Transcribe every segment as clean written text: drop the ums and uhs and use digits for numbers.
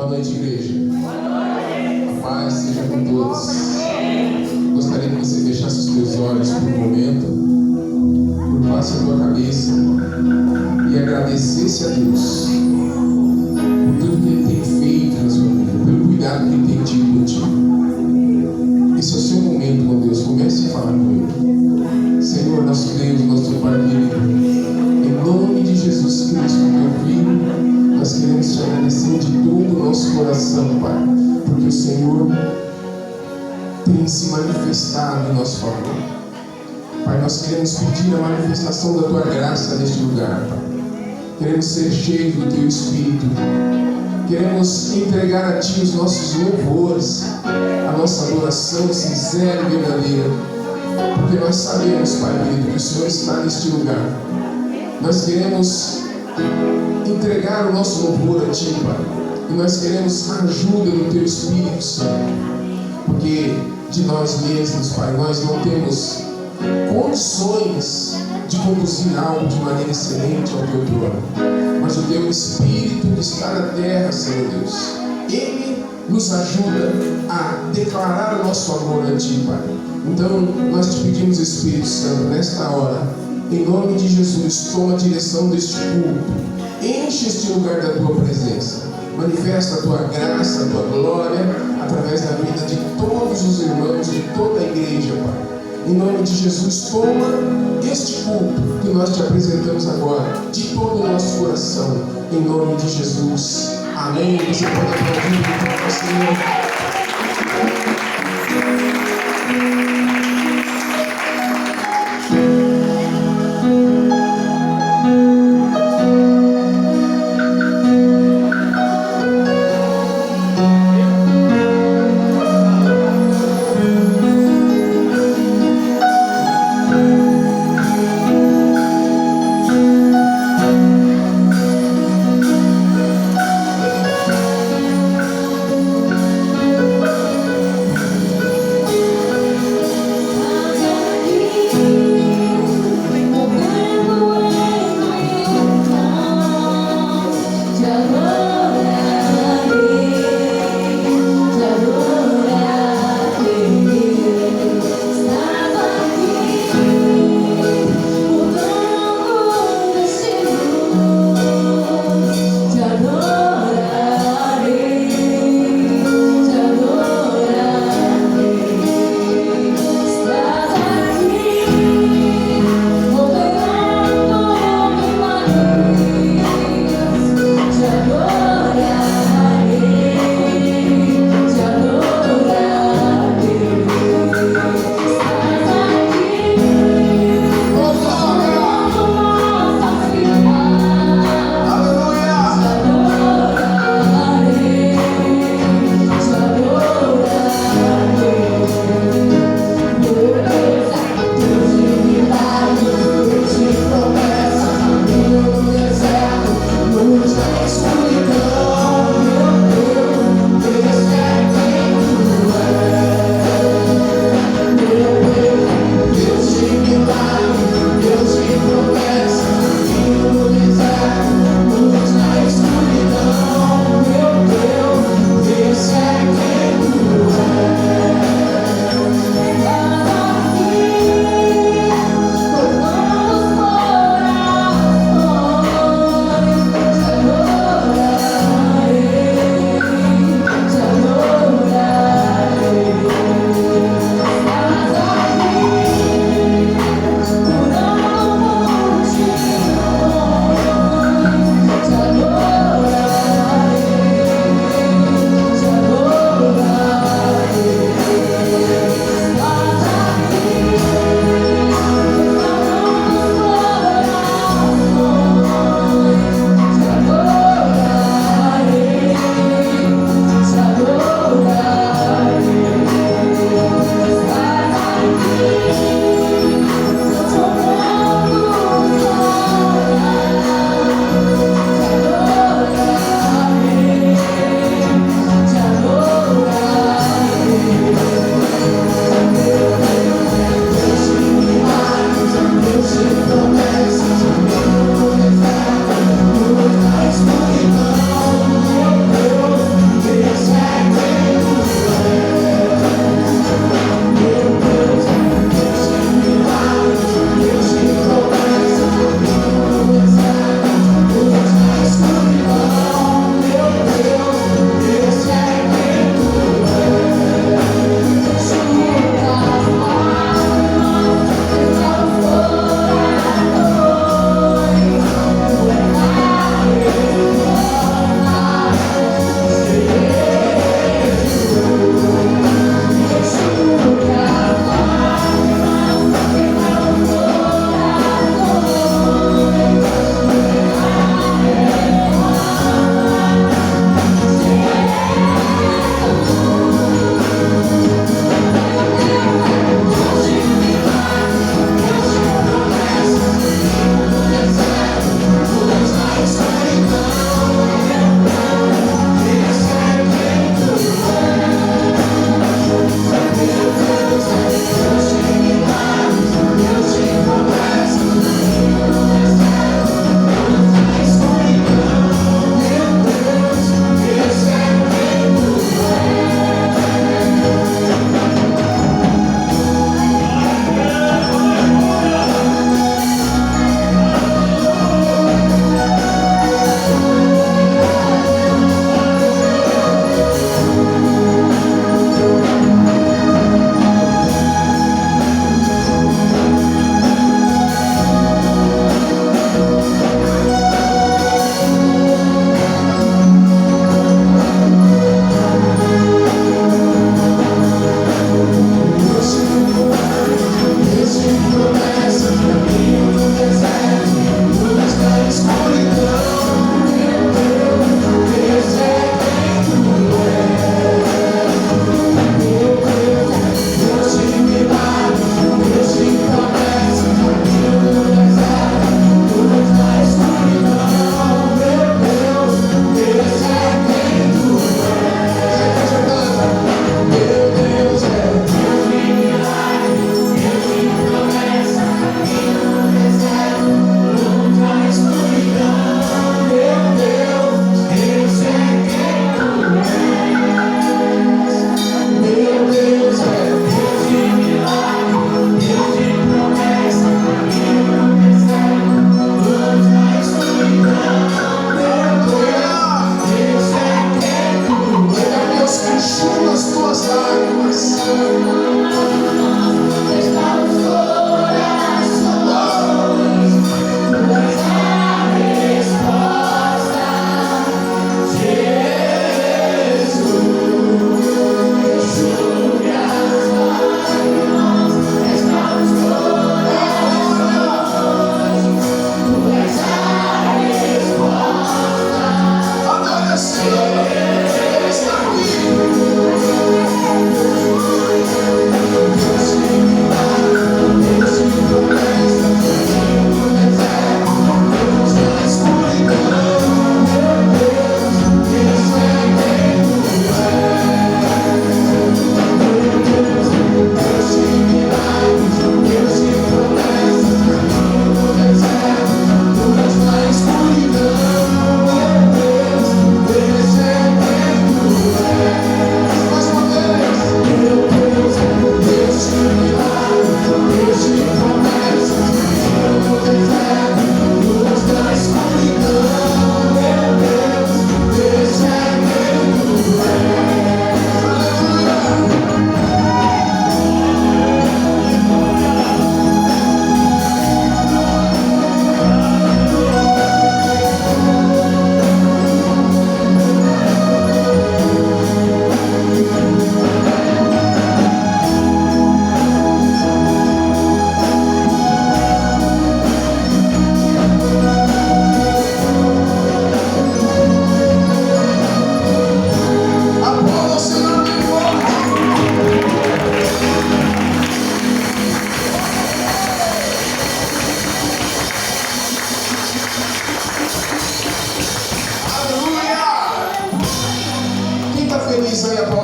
Boa noite, igreja. A paz seja com todos. Gostaria que você fechasse os teus olhos por um momento, curvasse a tua cabeça e agradecesse a Deus por tudo que Ele tem feito na sua vida, pelo cuidado que Ele tem tido contigo. Esse é o seu momento com Deus. Comece a falar com Ele. Senhor, nosso Deus, nosso Pai querido, em nome de Jesus Cristo, teu Filho, nós queremos te agradecer de todo o nosso coração, Pai, porque o Senhor tem se manifestado em nosso favor. Pai, nós queremos pedir a manifestação da tua graça neste lugar, Pai. Queremos ser cheios do teu Espírito. Queremos entregar a ti os nossos louvores, a nossa adoração sincera e verdadeira, porque nós sabemos, Pai querido, que o Senhor está neste lugar. Nós queremos entregar o nosso louvor a ti, Pai, e nós queremos a ajuda do teu Espírito Santo, porque de nós mesmos, Pai, nós não temos condições de conduzir algo de maneira excelente ao teu trono, mas o teu Espírito que está na terra, Senhor Deus, Ele nos ajuda a declarar o nosso amor a ti, Pai. Então nós te pedimos, Espírito Santo, nesta hora, em nome de Jesus, toma a direção deste culto, enche este lugar da tua presença, manifesta a tua graça, a tua glória através da vida de todos os irmãos, de toda a igreja, Pai. Em nome de Jesus, toma este culto que nós te apresentamos agora, de todo o nosso coração, em nome de Jesus. Amém. Você pode aplaudir o Senhor.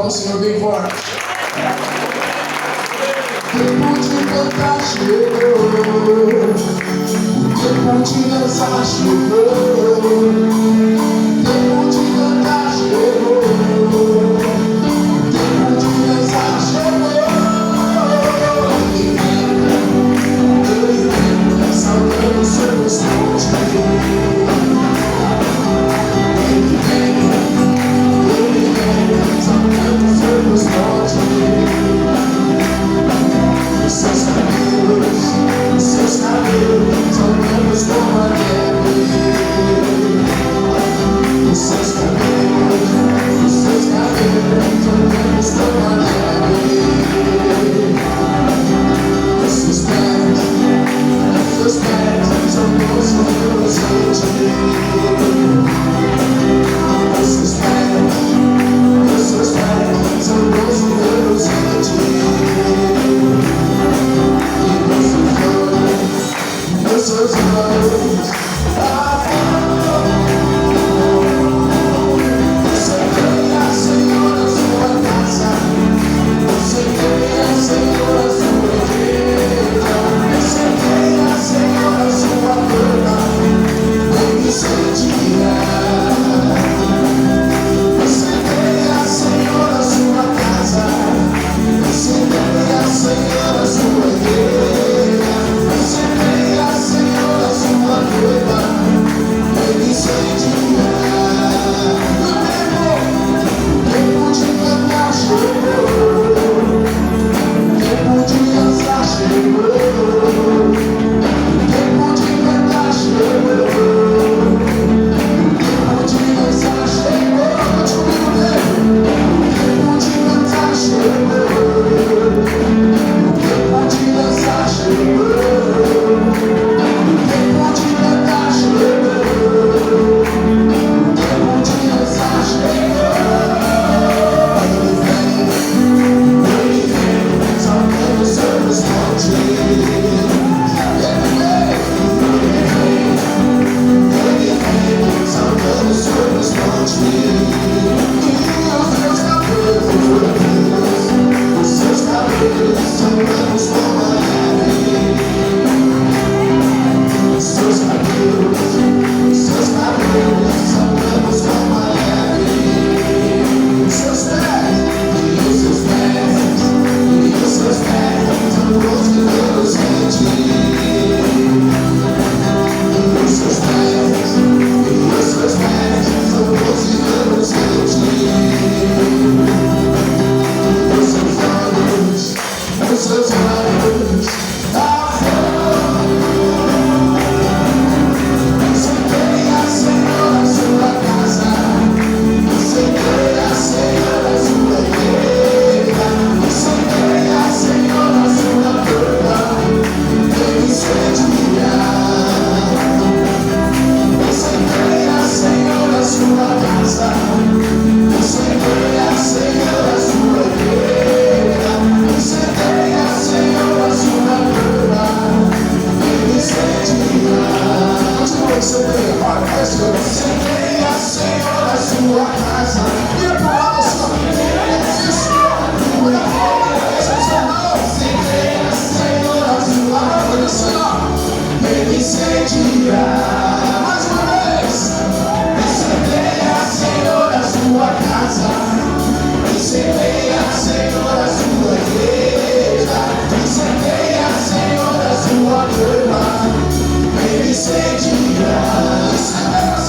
ao Senhor bem forte. Tempo de cantar chegou, o tempo de dançar chegou, tempo de cantar chegou, o tempo de dançar chegou. Ele vem saltando sobre os montes. Ele vem saltando sobre os montes. Os seus cabelos são brancos como a neve. Os seus cabelos são brancos como a neve. Os seus pés são luz no horizonte. Os seus pés são luz no horizonte. Seus olhos, você tenha, Senhor, a sua casa, você tenha, Senhor, a sua igreja, você tenha, Senhor, a sua cama, vem me sentir. Você tenha, Senhor, a sua casa, você tenha, Senhor, a sua igreja, você tenha, Senhor, a sua noiva, vem me sentir. O tempo de cantar chegou, o tempo de dançar chegou, o tempo de cantar chegou, o tempo de dançar chegou. O tempo de cantar chegou, o tempo de dançar chegou.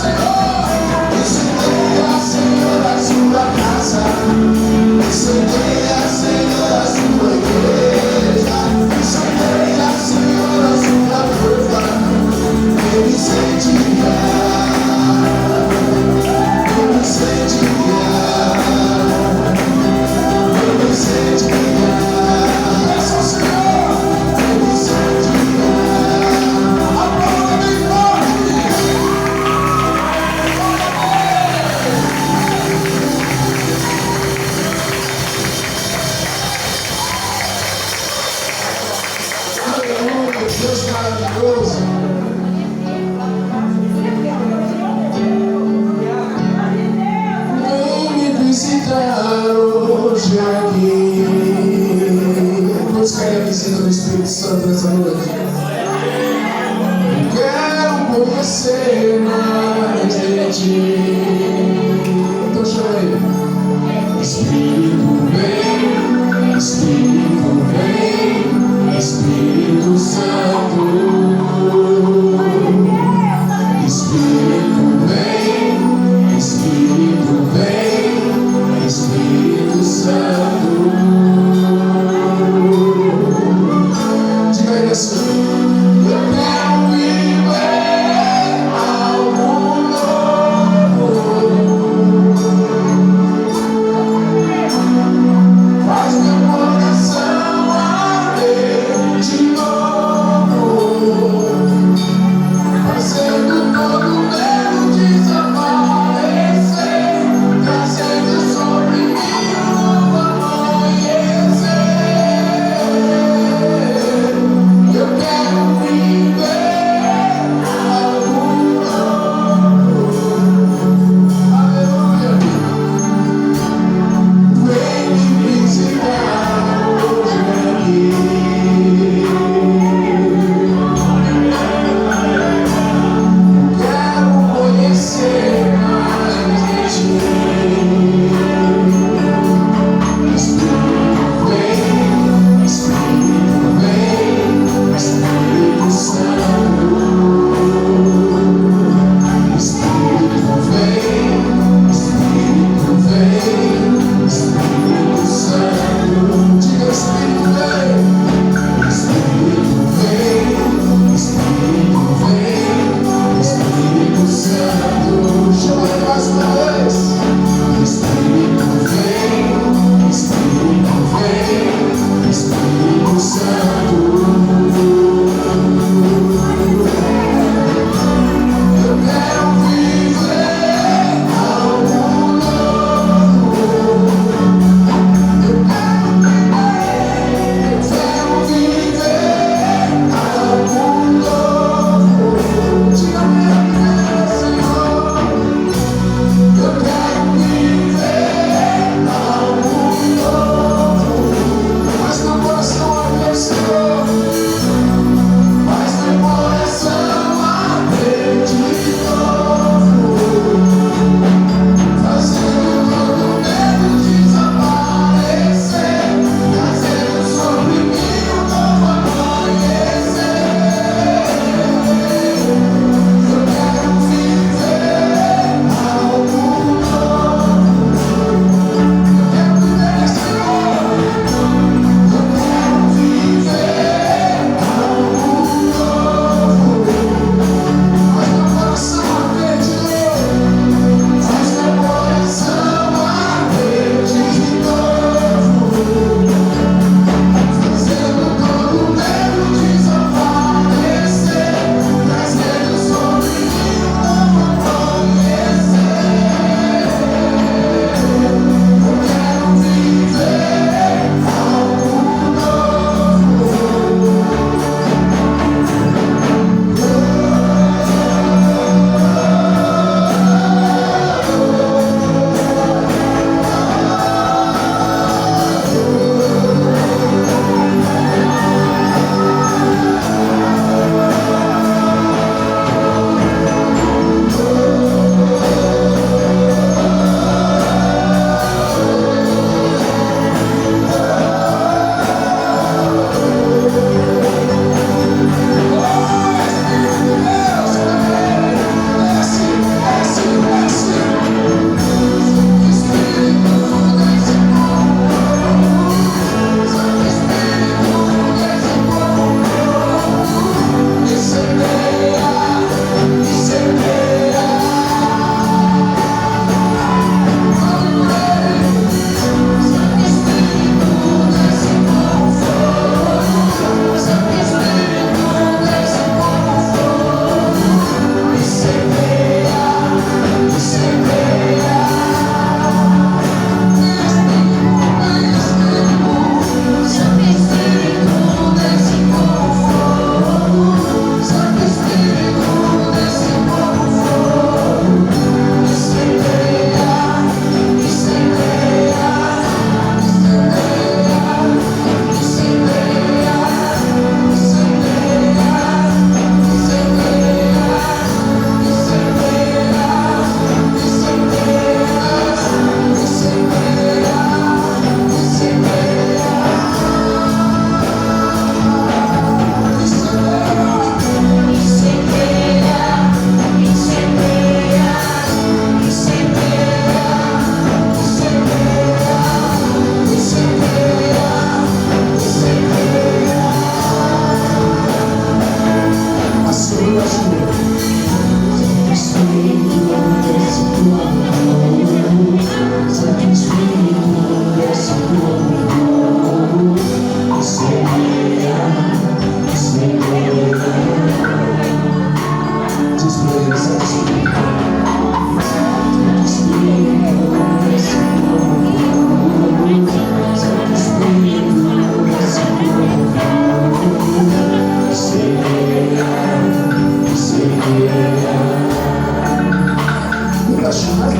Senhor, querer mais de ti. Então chama ele. Espírito vem, Espírito vem, Espírito Santo. Espírito vem, Espírito vem, Espírito Santo. Diga ele assim. Eu quero viver algo novo.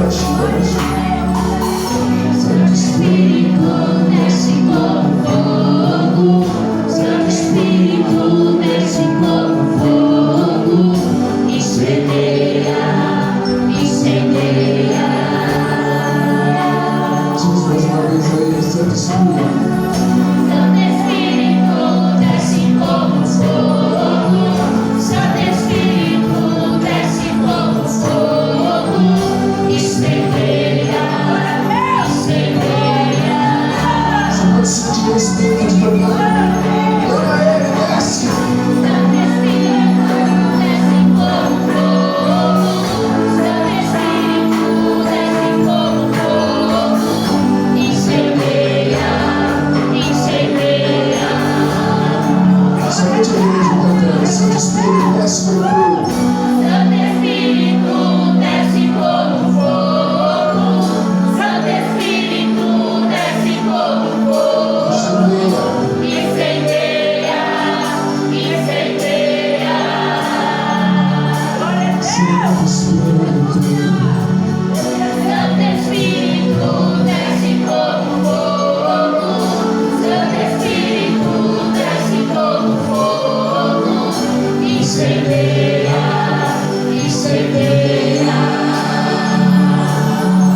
Santo Espírito, desce como fogo. Santo Espírito, desce como fogo. Incendeia, incendeia. Diz mais uma vez aí, Santo Espírito. Santo Espírito, desce como fogo. Santo Espírito, desce como fogo. Incendeia, incendeia. Você pode sentir o Espírito de Deus. Clama a Ele, desce. Santo Espírito, desce como fogo. Santo Espírito, desce como fogo. Incendeia, incendeia. Somente a igreja cantando. Santo Espírito, desce como fogo. Santo Espírito, desce como fogo. Santo Espírito, desce como fogo. Incendeia, incendeia.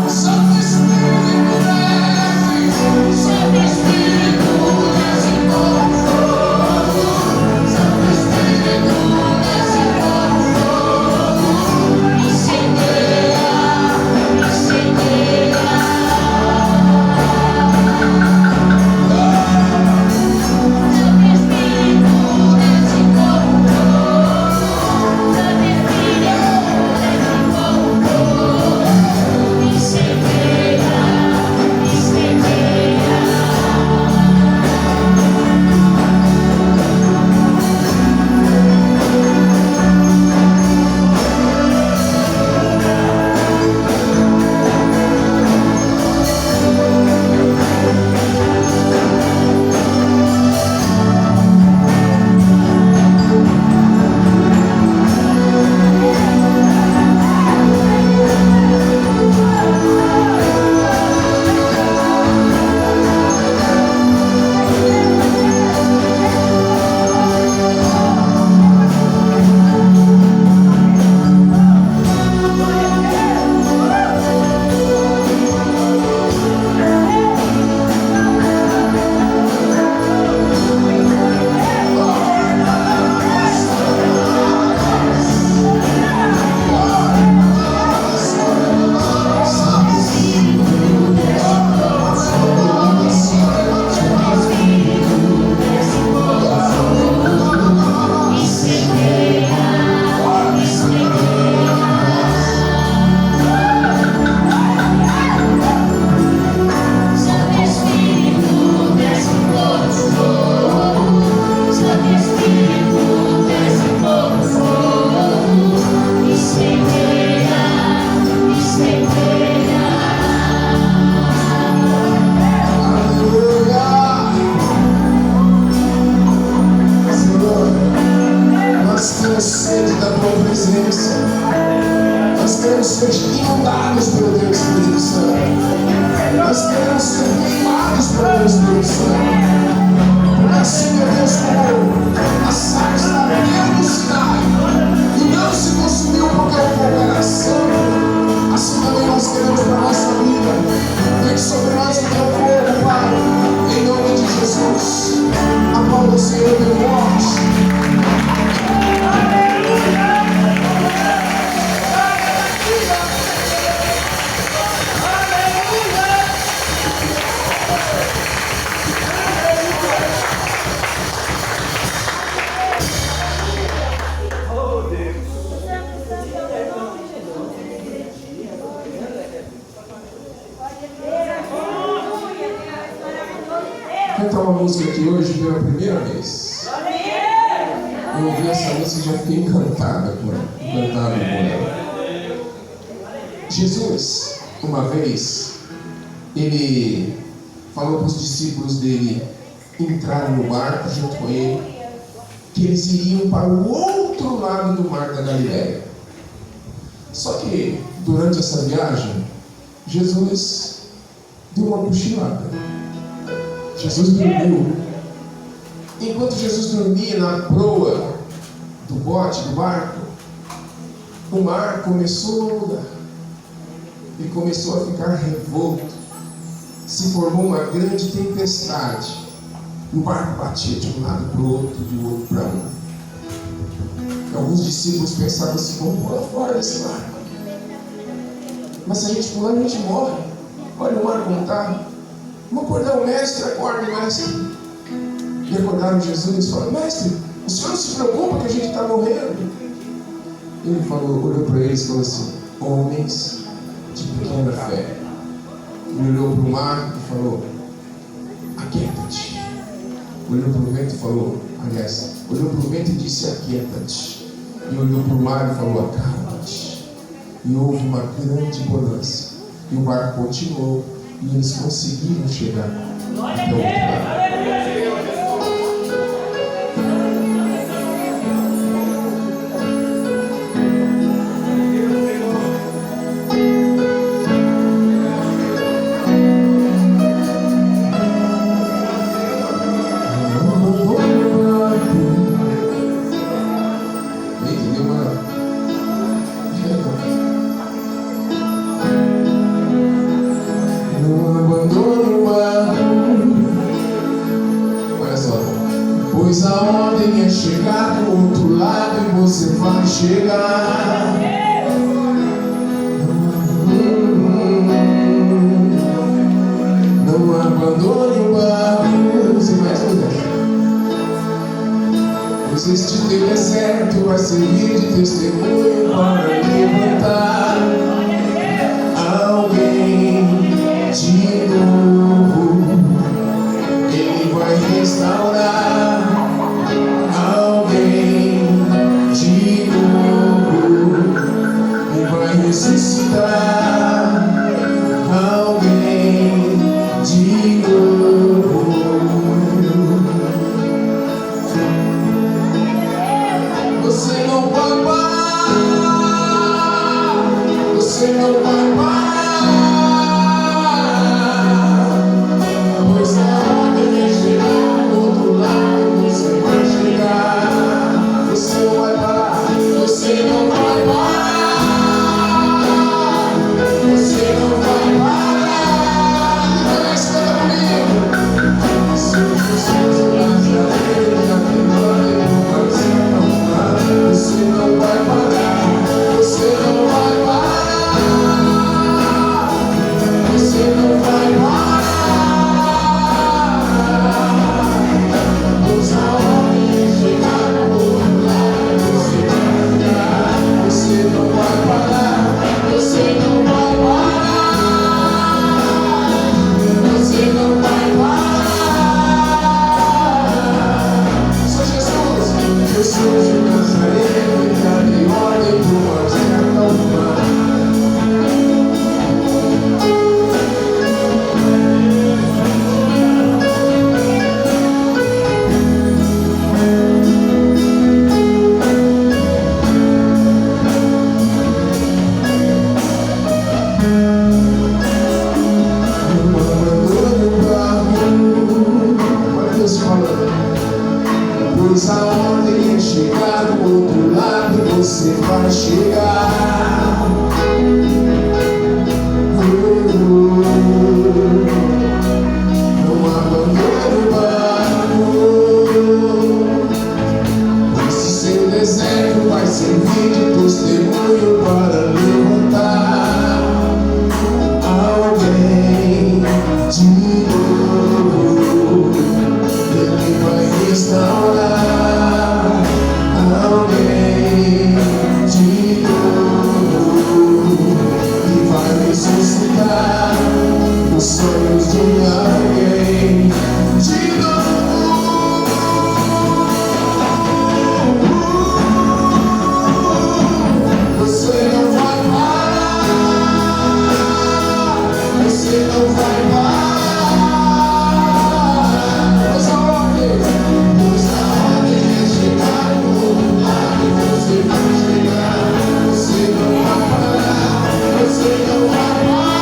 Santo Espírito, Santo Espírito, desce como fogo. Santo Espírito, desce como fogo. Incendeia, incendeia. Santo Espírito, desce. Santo Espírito, desce como fogo. Santo Espírito, desce como fogo. Incendeia, incendeia. Santo Espírito, desce como fogo. Santo Espírito, desce como fogo. Incendeia, incendeia. Nós queremos ser inundados pelo Teu Espírito Santo. Nós queremos ser queimados pelo Teu Espírito Santo. Porque assim, meu Deus, como a sarça está ardendo no Sinai e não se consumiu porque o fogo era santo, assim também nós queremos para a nossa vida. Vem sobre nós o Teu fogo, Pai, em nome de Jesus. Aplauda o Senhor, meu forte. Cantar uma música aqui hoje pela primeira vez. Eu ouvi essa música e já fiquei encantado com ela. Jesus, uma vez, ele falou para os discípulos dele entrarem no barco junto com ele, que eles iriam para o outro lado do mar da Galileia. Só que durante essa viagem, Jesus deu uma cochilada. Jesus dormiu. Enquanto Jesus dormia na proa do bote, do barco, o mar começou a mudar e começou a ficar revolto. Se formou uma grande tempestade. E o barco batia de um lado para o outro, de outro para um. E alguns discípulos pensavam assim: vamos pular fora desse barco. Mas se a gente pular, a gente morre. Olha o mar como está. Vamos acordar o mestre, acorda o mestre. E acordaram Jesus e falaram: mestre, o senhor não se preocupa que a gente está morrendo. Ele falou, olhou para eles e falou assim: homens de pequena fé. Ele olhou para o mar e falou: aquieta-te. Olhou para o vento e falou, aliás, olhou para o vento e disse: aquieta-te. E olhou para o mar e falou: acalma-te. E houve uma grande bonança. E o barco continuou e eles conseguiram chegar até o outro lado. Pois a ordem é chegar do outro lado e você vai chegar. Não abandone o barco. Sem mais nada. Pois este teu deserto vai servir de testemunho para levantar alguém de novo. Ele vai restaurar ressuscitar alguém de novo. Você não vai parar. Você não vai parar. Pois a ordem é chegar do outro lado, você vai chegar. Você não vai parar. Você não vai parar. Pois a ordem é chegar do outro lado e você vai chegar. Não abandone o barco. Esse seu deserto vai servir de testemunho para levantar alguém de novo. Ele vai restaurar alguém de novo e vai ressuscitar os sonhos de alguém de novo. Você não vai parar. Você não vai parar. Você não vai parar.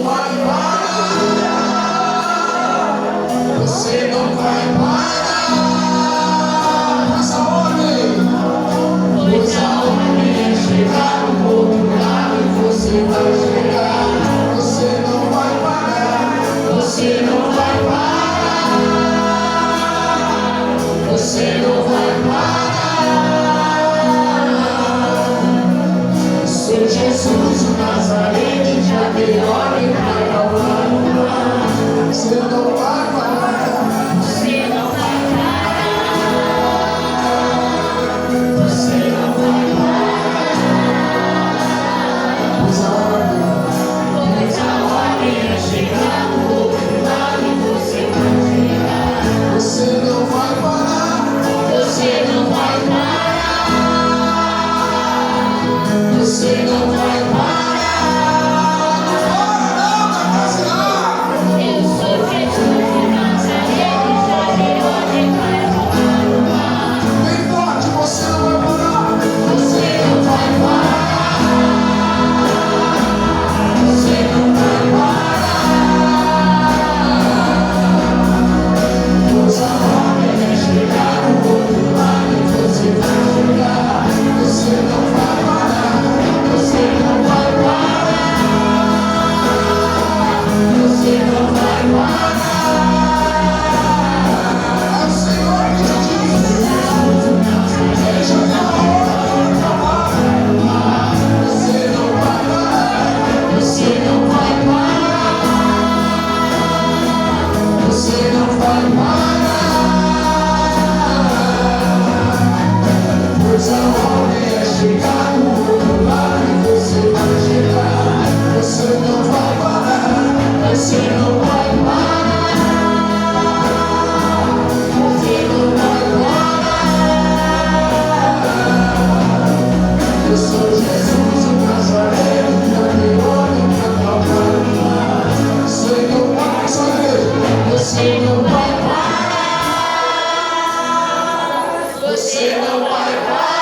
vai parar. Você não vai parar. Mas a ordem é chegar no outro lado e você vai chegar. Você não vai parar. Você não vai parar. Você não vai parar. Sou Jesus, o Nazareno, já dei ordem para Calvário. Você não vai parar. Você não vai parar. Você não vai parar. Pois a ordem é chegar no outro lado e você vai chegar. Você não vai parar. Você não vai parar. Você não vai parar. Não para não, eu sou Jesus de Nazareno, já dei ordem para Calvário. Bem forte, você não vai parar. Você não vai parar. Você não vai parar. Pois a ordem é chegar no outro lado e você vai chegar. Você não vai parar. Você não vai parar. Você não vai parar. É o Senhor que te diz. Ele já deu a ordem para Calvário. Você não vai parar. Você não vai parar. Você não vai parar. Pois a ordem é chegar no outro lado e você vai chegar. Você não vai parar. Você não vai parar. Você não vai parar. Eu sou Jesus, o Nazareno, já dei ordem para Calvário. Você não vai parar. Você não vai parar. Você não vai parar.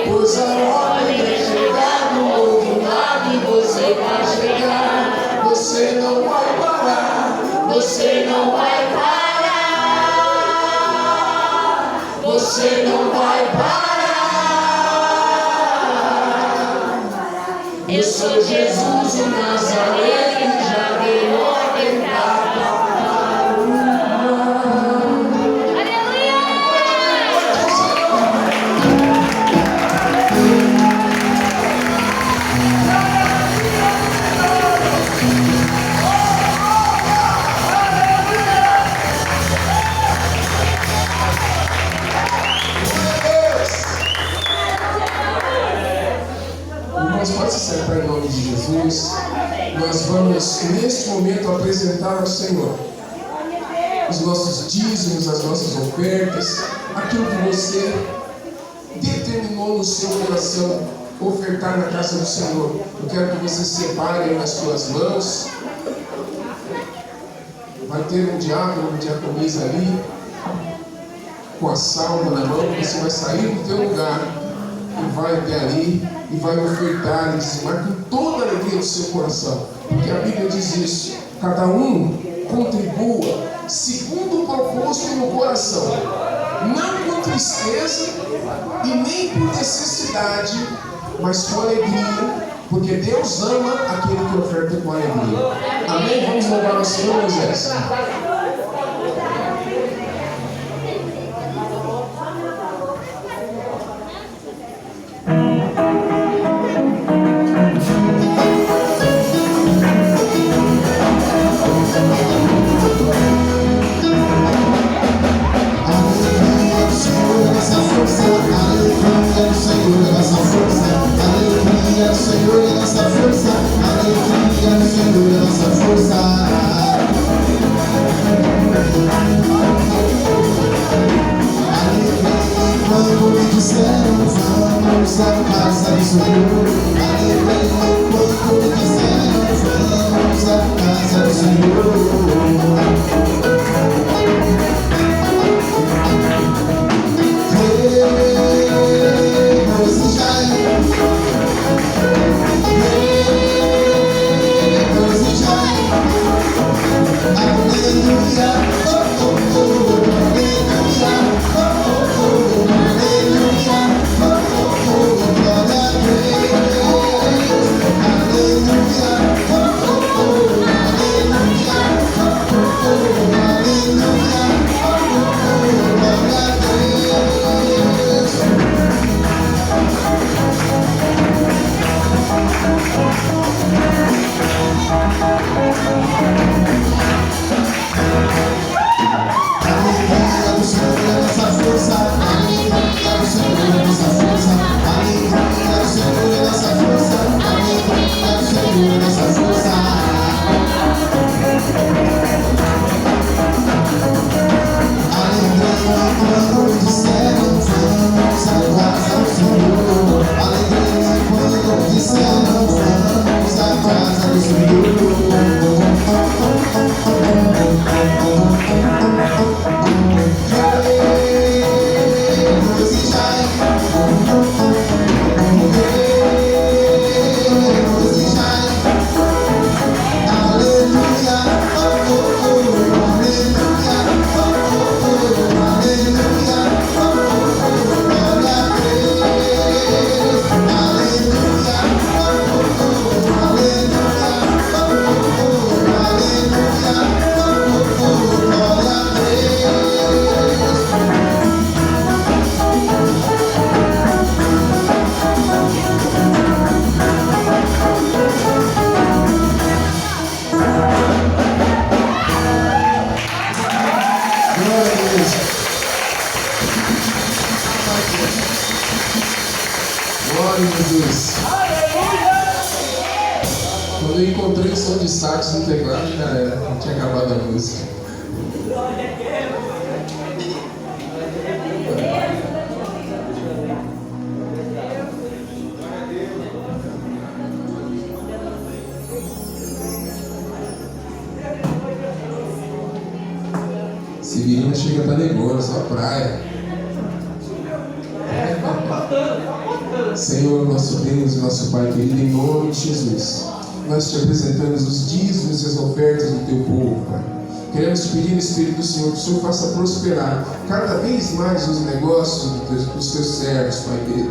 Pois a ordem é chegar no outro lado e você vai chegar. Você não vai parar. Você não vai parar. Você não vai parar. Eu sou Jesus, o Nazareno, já dei ordem para Calvário. Aleluia! Irmãos, pode se sentar em nome de Jesus. Nós vamos, neste momento, apresentar ao Senhor os nossos dízimos, as nossas ofertas, aquilo que você determinou no seu coração ofertar na casa do Senhor. Eu quero que você separe nas suas mãos. Vai ter um diácono, uma diaconisa ali, com a salva na mão. Você vai sair do teu lugar e vai até ali e vai ofertar e dizimar com toda a alegria do seu coração. Porque a Bíblia diz isso: cada um contribua segundo o proposto no coração, não com tristeza e nem por necessidade, mas com alegria, porque Deus ama aquele que oferta com alegria. Amém? Vamos louvar ao Senhor, Moisés. Senhor é nossa força, alegria, Senhor é nossa força. Glória a Jesus. Quando eu encontrei o som de sax no teclado, já era. Tinha acabado a música. Severina chega pra negócio, só praia. Senhor, nosso Deus e nosso Pai querido, em nome de Jesus, nós te apresentamos os dízimos e as ofertas do teu povo, Pai. Queremos te pedir, Espírito do Senhor, que o Senhor faça prosperar cada vez mais os negócios dos teus servos, Pai Deus.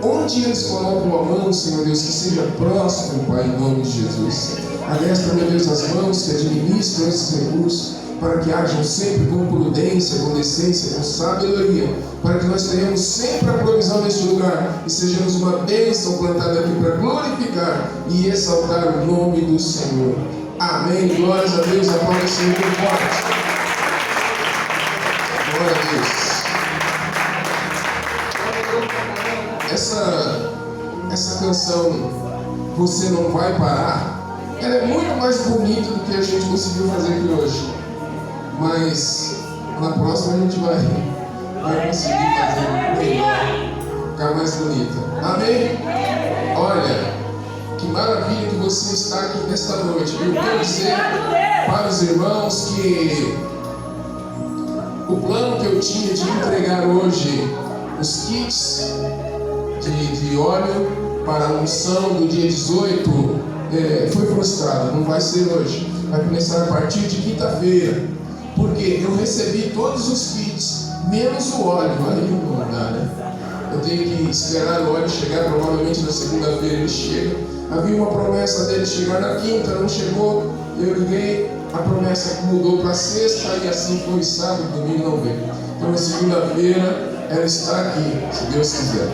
Onde eles colocam a mão, Senhor Deus, que seja próspero, Pai, em nome de Jesus. Adestra, meu Deus, as mãos que administram esses recursos, para que hajam sempre com prudência, com decência, com sabedoria, para que nós tenhamos sempre a provisão neste lugar e sejamos uma bênção plantada aqui para glorificar e exaltar o nome do Senhor. Amém. Glórias a Deus. Aplauda o Senhor com forte. Glória a Deus. Essa canção, Você Não Vai Parar, ela é muito mais bonita do que a gente conseguiu fazer aqui hoje. Mas na próxima a gente vai conseguir fazer melhor, ficar mais bonita. Amém? Olha, que maravilha que você está aqui nesta noite. Eu quero dizer para os irmãos que o plano que eu tinha de entregar hoje os kits de óleo para a unção do dia 18 foi frustrado. Não vai ser hoje. Vai começar a partir de quinta-feira. Porque eu recebi todos os kits, menos o óleo. Aí não dá, né? Eu tenho que esperar o óleo chegar, provavelmente na segunda-feira ele chega. Havia uma promessa dele chegar na quinta, não chegou. Eu liguei, a promessa mudou para sexta e assim foi sábado, domingo não veio. Então na segunda-feira ela está aqui, se Deus quiser.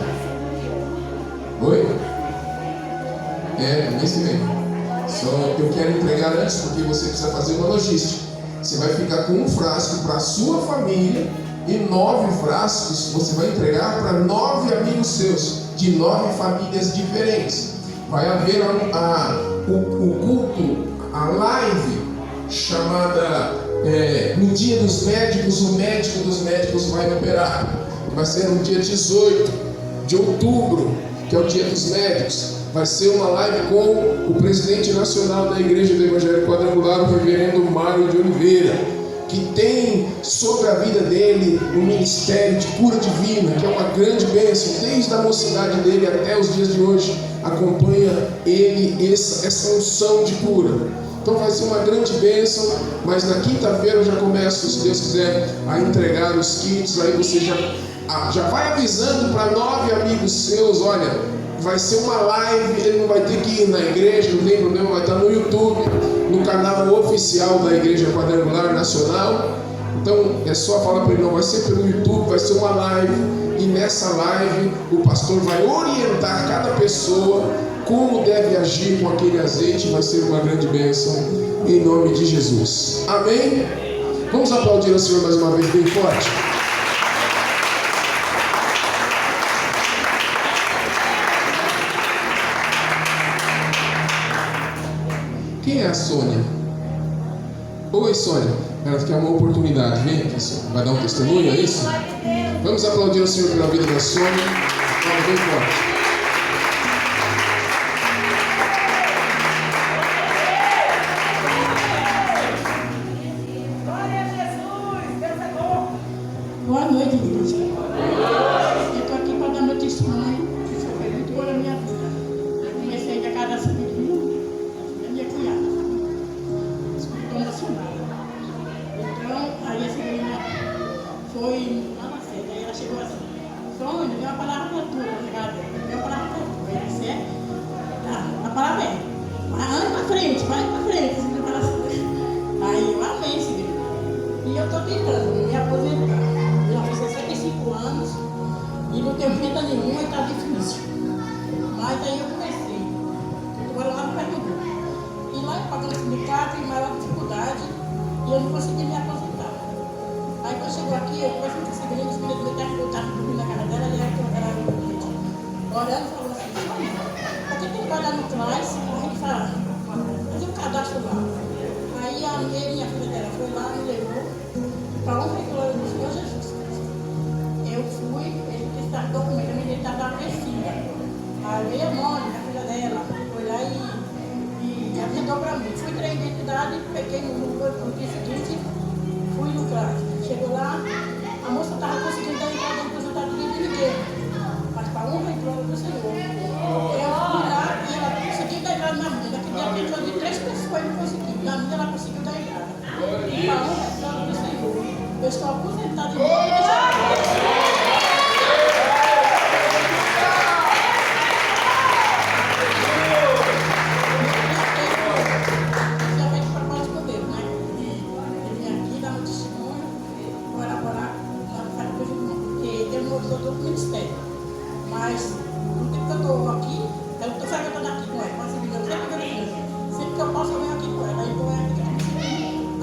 Oi? Mês que vem. Só eu quero entregar antes, porque você precisa fazer uma logística. Você vai ficar com um frasco para a sua família e 9 frascos você vai entregar para 9 amigos seus, de 9 famílias diferentes. Vai haver o culto, a live chamada no dia dos médicos, o médico dos médicos vai operar. Vai ser no dia 18 de outubro, que é o dia dos médicos. Vai ser uma live com o presidente nacional da Igreja do Evangelho Quadrangular, o reverendo Mário de Oliveira, que tem sobre a vida dele um ministério de cura divina, que é uma grande bênção, desde a mocidade dele até os dias de hoje, acompanha ele essa unção de cura. Então vai ser uma grande bênção, mas na quinta-feira eu já começo, se Deus quiser, a entregar os kits. Aí você já vai avisando para 9 amigos seus, olha, vai ser uma live, ele não vai ter que ir na igreja, não tem problema, vai estar no YouTube, no canal oficial da Igreja Quadrangular Nacional. Então é só falar para ele, não, vai ser pelo YouTube, vai ser uma live, e nessa live o pastor vai orientar cada pessoa como deve agir com aquele azeite. Vai ser uma grande bênção em nome de Jesus. Amém? Vamos aplaudir ao Senhor mais uma vez bem forte. Quem é a Sônia? Oi, Sônia. Ela quer uma oportunidade. Vem aqui, Sônia. Vai dar um testemunho, é isso? Vamos aplaudir ao Senhor pela vida da Sônia. Vamos bem forte. estou tentando me aposentar. Eu já fiz 65 anos e não tenho vida nenhuma e está difícil. Mas aí eu comecei. Eu moro lá no Pernambuco. E lá eu pagando sindicato e maior dificuldade e eu não consegui me aposentar. Aí quando chegou aqui, eu comecei a seguir os meninos até que eu estava dormindo na casa dela e ela orando e falou assim, porque tem que olhar no trás, a gente fala, fazer um cadastro lá. Aí a minha filha dela foi lá, me levou para um reitor do Senhor Jesus Cristo. Eu fui, ele quis dar documento, a menina estava apreensiva. Aí a mãe, a filha dela, foi lá e apresentou para mim. Fui ter a identidade, peguei no dia seguinte, fui no CRAS. Chegou lá, a moça estava conseguindo dar entrada no aposentadoria de ninguém. Mas para um reitor do Senhor. Eu fui lá e ela conseguiu dar entrada na minha. Naquele dia precisou de 3 pessoas e não conseguiu. Na minha ela conseguiu dar entrada. Para um reitor do Senhor. Eu estou aposentada em nome de Jesus. Do ministério, mas no tempo que eu estou aqui, eu estou frequentando aqui com ela, mas sempre que eu posso eu venho aqui com ela, então é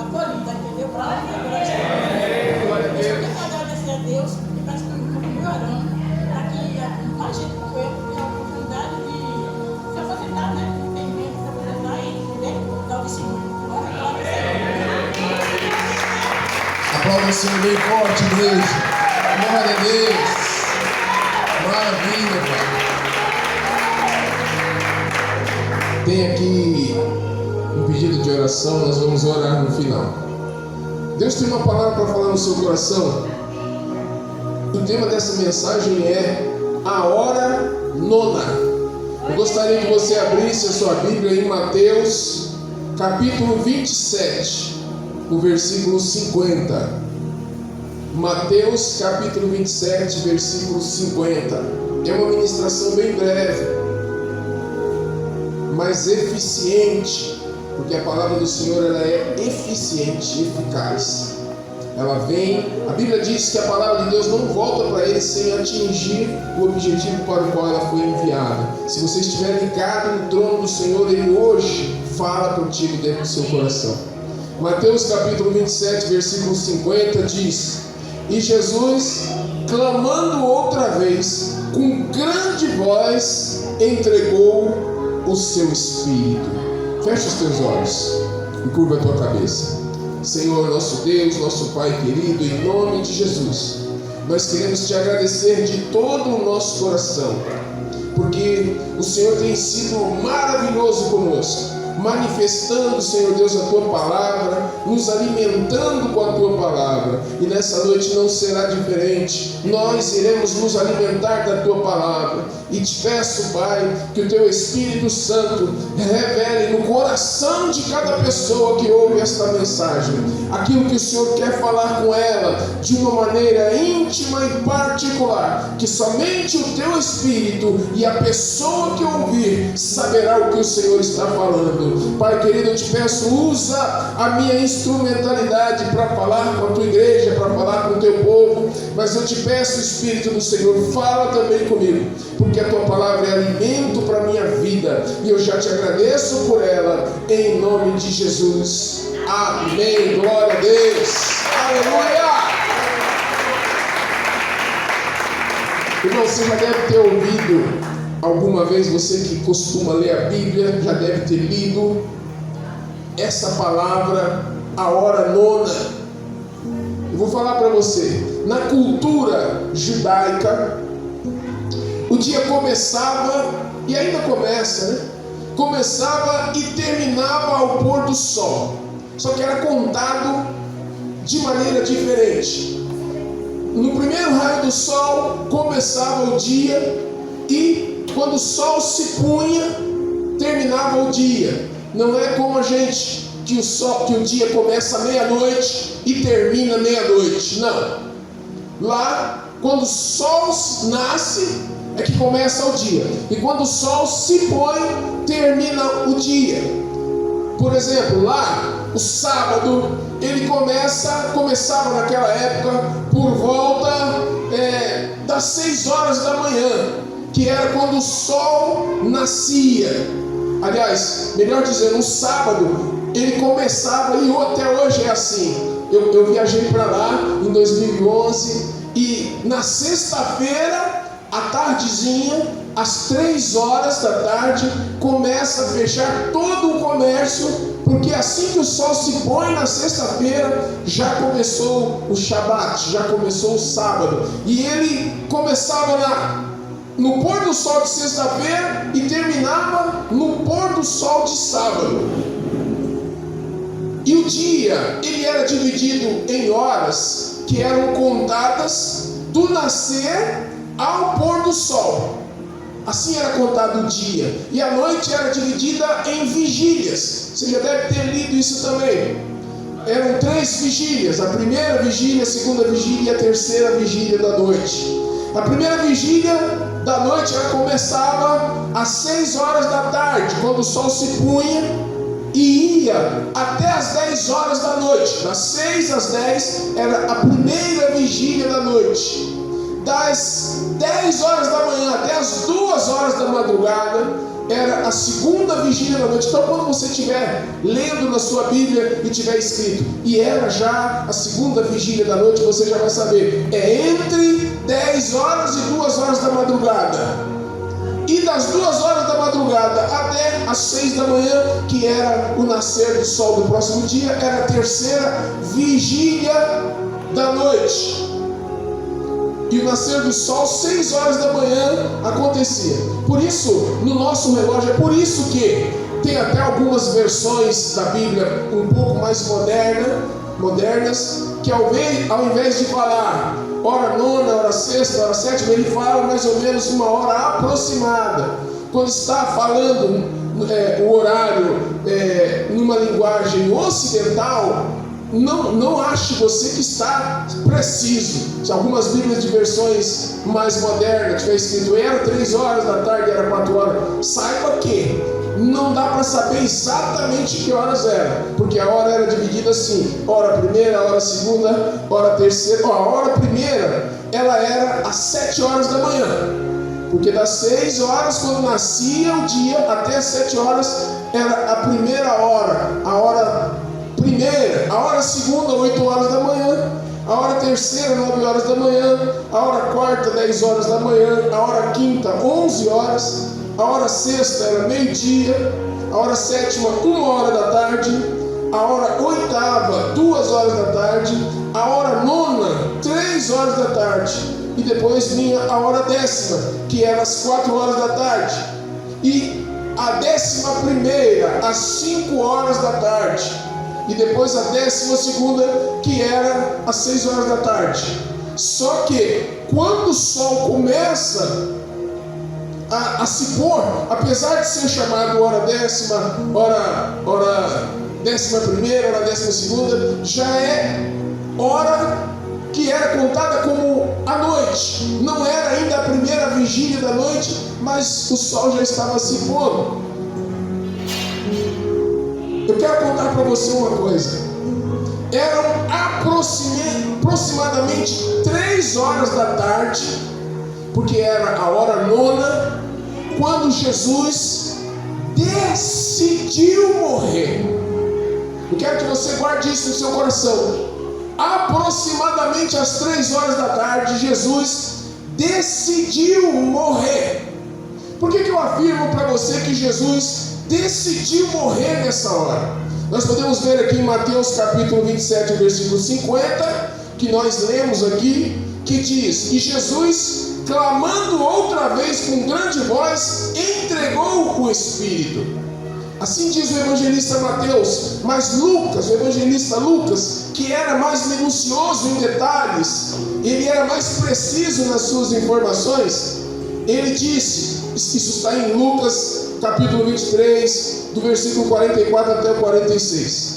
acolhida, entendeu? Eu quero agradecer a Deus e peço que eu continue orando para que mais gente como eu tenha a oportunidade de se aposentar, né? Tem medo de se aposentar e dar o testemunho. Aplauda o Senhor bem forte, igreja. Glória a Deus. Maravilha, Pai. Tem aqui um pedido de oração, nós vamos orar no final. Deus tem uma palavra para falar no seu coração. O tema dessa mensagem é a hora nona. Eu gostaria que você abrisse a sua Bíblia em Mateus, capítulo 27, o versículo 50. Mateus capítulo 27, versículo 50. É uma ministração bem breve, mas eficiente, porque a palavra do Senhor ela é eficiente, eficaz. Ela vem, a Bíblia diz que a palavra de Deus não volta para ele sem atingir o objetivo para o qual ela foi enviada. Se você estiver ligado no trono do Senhor, ele hoje fala contigo dentro do seu coração. Mateus capítulo 27, versículo 50 diz: e Jesus, clamando outra vez, com grande voz, entregou o seu espírito. Fecha os teus olhos e curva a tua cabeça. Senhor, nosso Deus, nosso Pai querido, em nome de Jesus, nós queremos te agradecer de todo o nosso coração, porque o Senhor tem sido maravilhoso conosco, manifestando, Senhor Deus, a Tua Palavra, nos alimentando com a Tua Palavra, e nessa noite não será diferente. Nós iremos nos alimentar da Tua Palavra, e te peço, Pai, que o Teu Espírito Santo revele no coração de cada pessoa que ouve esta mensagem aquilo que o Senhor quer falar com ela de uma maneira íntima e particular, que somente o Teu Espírito e a pessoa que ouvir saberá o que o Senhor está falando. Pai querido, eu te peço, usa a minha instrumentalidade para falar com a tua igreja, para falar com o teu povo, mas eu te peço, Espírito do Senhor, fala também comigo, porque a tua palavra é alimento para a minha vida, e eu já te agradeço por ela, em nome de Jesus. Amém. Glória a Deus. Aleluia. Irmão, você já deve ter ouvido alguma vez, você que costuma ler a Bíblia, já deve ter lido essa palavra, a hora nona. Eu vou falar para você, na cultura judaica, o dia começava, e ainda começa, né? Começava e terminava ao pôr do sol, só que era contado de maneira diferente. No primeiro raio do sol começava o dia, e quando o sol se punha, terminava o dia. Não é como a gente, que o dia começa meia-noite e termina meia-noite. Não. Lá, quando o sol nasce, é que começa o dia. E quando o sol se põe, termina o dia. Por exemplo, lá, o sábado, ele começava naquela época por volta das 6 horas da manhã, que era quando o sol nascia. Aliás, melhor dizendo, o sábado ele começava, e até hoje é assim. Eu viajei para lá em 2011 e na sexta-feira, à tardezinha, às 3 horas da tarde, começa a fechar todo o comércio, porque assim que o sol se põe na sexta-feira, já começou o Shabat, já começou o sábado. E ele começava no pôr do sol de sexta-feira e terminava no pôr do sol de sábado. E o dia, ele era dividido em horas que eram contadas do nascer ao pôr do sol. Assim era contado o dia. E a noite era dividida em vigílias. Você já deve ter lido isso também. Eram 3 vigílias. A primeira vigília, a segunda vigília e a terceira vigília da noite. A primeira vigília da noite ela começava às 6 horas da tarde, quando o sol se punha, e ia até às 10 horas da noite. Das 6 às 10 era a primeira vigília da noite. Das 10 horas da manhã até as 2 horas da madrugada era a segunda vigília da noite. Então, quando você estiver lendo na sua Bíblia e tiver escrito e era já a segunda vigília da noite, você já vai saber, é entre 10 horas e 2 horas da madrugada. E das 2 horas da madrugada até as 6 da manhã, que era o nascer do sol do próximo dia, era a terceira vigília da noite. E o nascer do sol, 6 horas da manhã, acontecia. Por isso, no nosso relógio, é por isso que tem até algumas versões da Bíblia um pouco mais modernas, que ao invés de falar hora nona, hora sexta, hora sétima, ele fala mais ou menos uma hora aproximada. Quando está falando o horário numa linguagem ocidental, não ache você que está preciso. Se algumas Bíblias de versões mais modernas tiver escrito era 3 horas da tarde, era 4 horas, saiba que não dá para saber exatamente que horas era, porque a hora era dividida assim: hora primeira, hora segunda, hora terceira. A hora primeira ela era às 7 horas da manhã, porque das 6 horas quando nascia o dia até as 7 horas era a primeira hora, a hora primeira. A hora segunda, 8 horas da manhã. A hora terceira, 9 horas da manhã. A hora quarta, 10 horas da manhã. A hora quinta, 11 horas. A hora sexta era meio-dia. A hora sétima, 1 hora da tarde. A hora oitava, 2 horas da tarde. A hora nona, 3 horas da tarde. E depois vinha a hora décima, que era às 4 horas da tarde. E a 11ª, às 5 horas da tarde. E depois a 12ª, que era às 6 horas da tarde. Só que quando o sol começa a se pôr, apesar de ser chamado hora décima, hora 11ª, hora 12ª, já é hora que era contada como a noite. Não era ainda a primeira vigília da noite, mas o sol já estava se pondo. Eu quero contar para você uma coisa. Eram aproximadamente 3 horas da tarde, porque era a hora nona, quando Jesus decidiu morrer. Eu quero que você guarde isso no seu coração. Aproximadamente às 3 horas da tarde, Jesus decidiu morrer. Por que eu afirmo para você que Jesus decidiu morrer nessa hora? Nós podemos ver aqui em Mateus capítulo 27, versículo 50, que nós lemos aqui, que diz: e Jesus, clamando outra vez com grande voz, entregou o Espírito. Assim diz o evangelista Mateus. Mas Lucas, o evangelista Lucas, que era mais minucioso em detalhes, ele era mais preciso nas suas informações, ele disse, isso está em Lucas capítulo 23, do versículo 44 até o 46.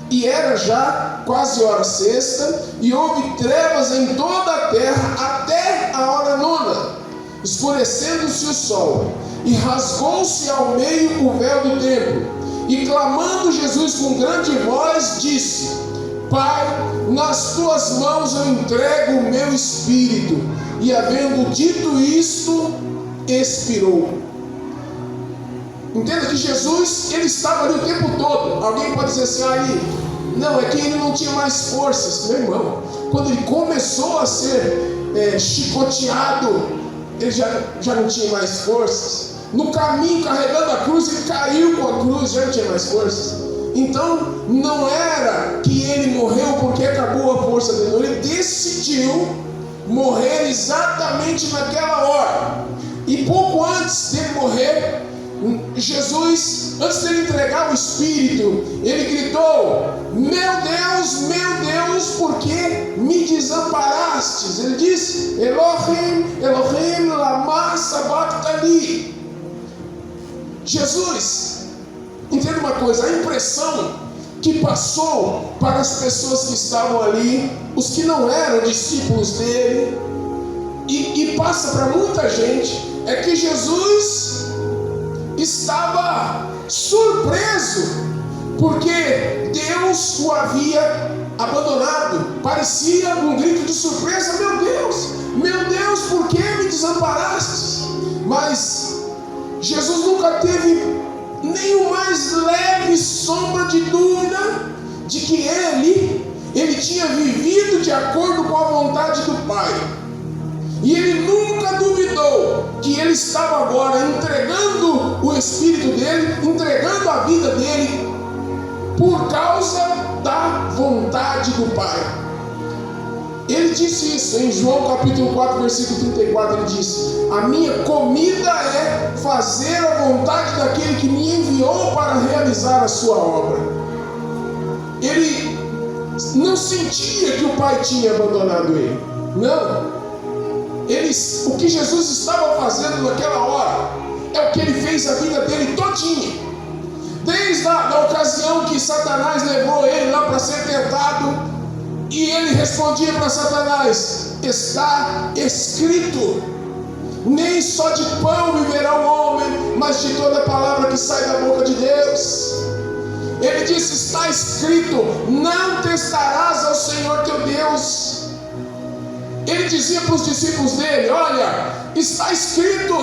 E era já quase hora sexta, e houve trevas em toda a terra até a hora nona, escurecendo-se o sol, e rasgou-se ao meio o véu do templo. E clamando Jesus com grande voz, disse: Pai, nas tuas mãos eu entrego o meu espírito. E havendo dito isto, expirou. Entenda que Jesus, ele estava ali o tempo todo. Alguém pode dizer assim, não, é que ele não tinha mais forças. Meu irmão, quando ele começou a ser chicoteado, ele já não tinha mais forças. No caminho, carregando a cruz, ele caiu com a cruz, já não tinha mais forças. Então, não era que ele morreu porque acabou a força dele. Ele decidiu morrer exatamente naquela hora. E pouco antes dele morrer, Jesus, antes dele entregar o Espírito, ele gritou: meu Deus, por que me desamparastes? Ele disse: Elohim, Elohim, lama sabachthani. Jesus, entenda uma coisa, a impressão que passou para as pessoas que estavam ali, os que não eram discípulos dele, e passa para muita gente, é que Jesus estava surpreso, porque Deus o havia abandonado. Parecia um grito de surpresa: meu Deus, por que me desamparaste? Mas Jesus nunca teve nem o mais leve sombra de dúvida de que ele tinha vivido de acordo com a vontade do Pai. E ele nunca duvidou que ele estava agora entregando o Espírito dele, entregando a vida dele por causa da vontade do Pai. Ele disse isso em João capítulo 4, versículo 34, ele disse: a minha comida é fazer a vontade daquele que me enviou para realizar a sua obra. Ele não sentia que o Pai tinha abandonado ele. Não. O que Jesus estava fazendo naquela hora é o que ele fez a vida dele todinha. Desde a ocasião que Satanás levou ele lá para ser tentado, e ele respondia para Satanás: está escrito, nem só de pão viverá o homem, mas de toda palavra que sai da boca de Deus. Ele disse: está escrito, não testarás ao Senhor teu Deus. Ele dizia para os discípulos dele: olha, está escrito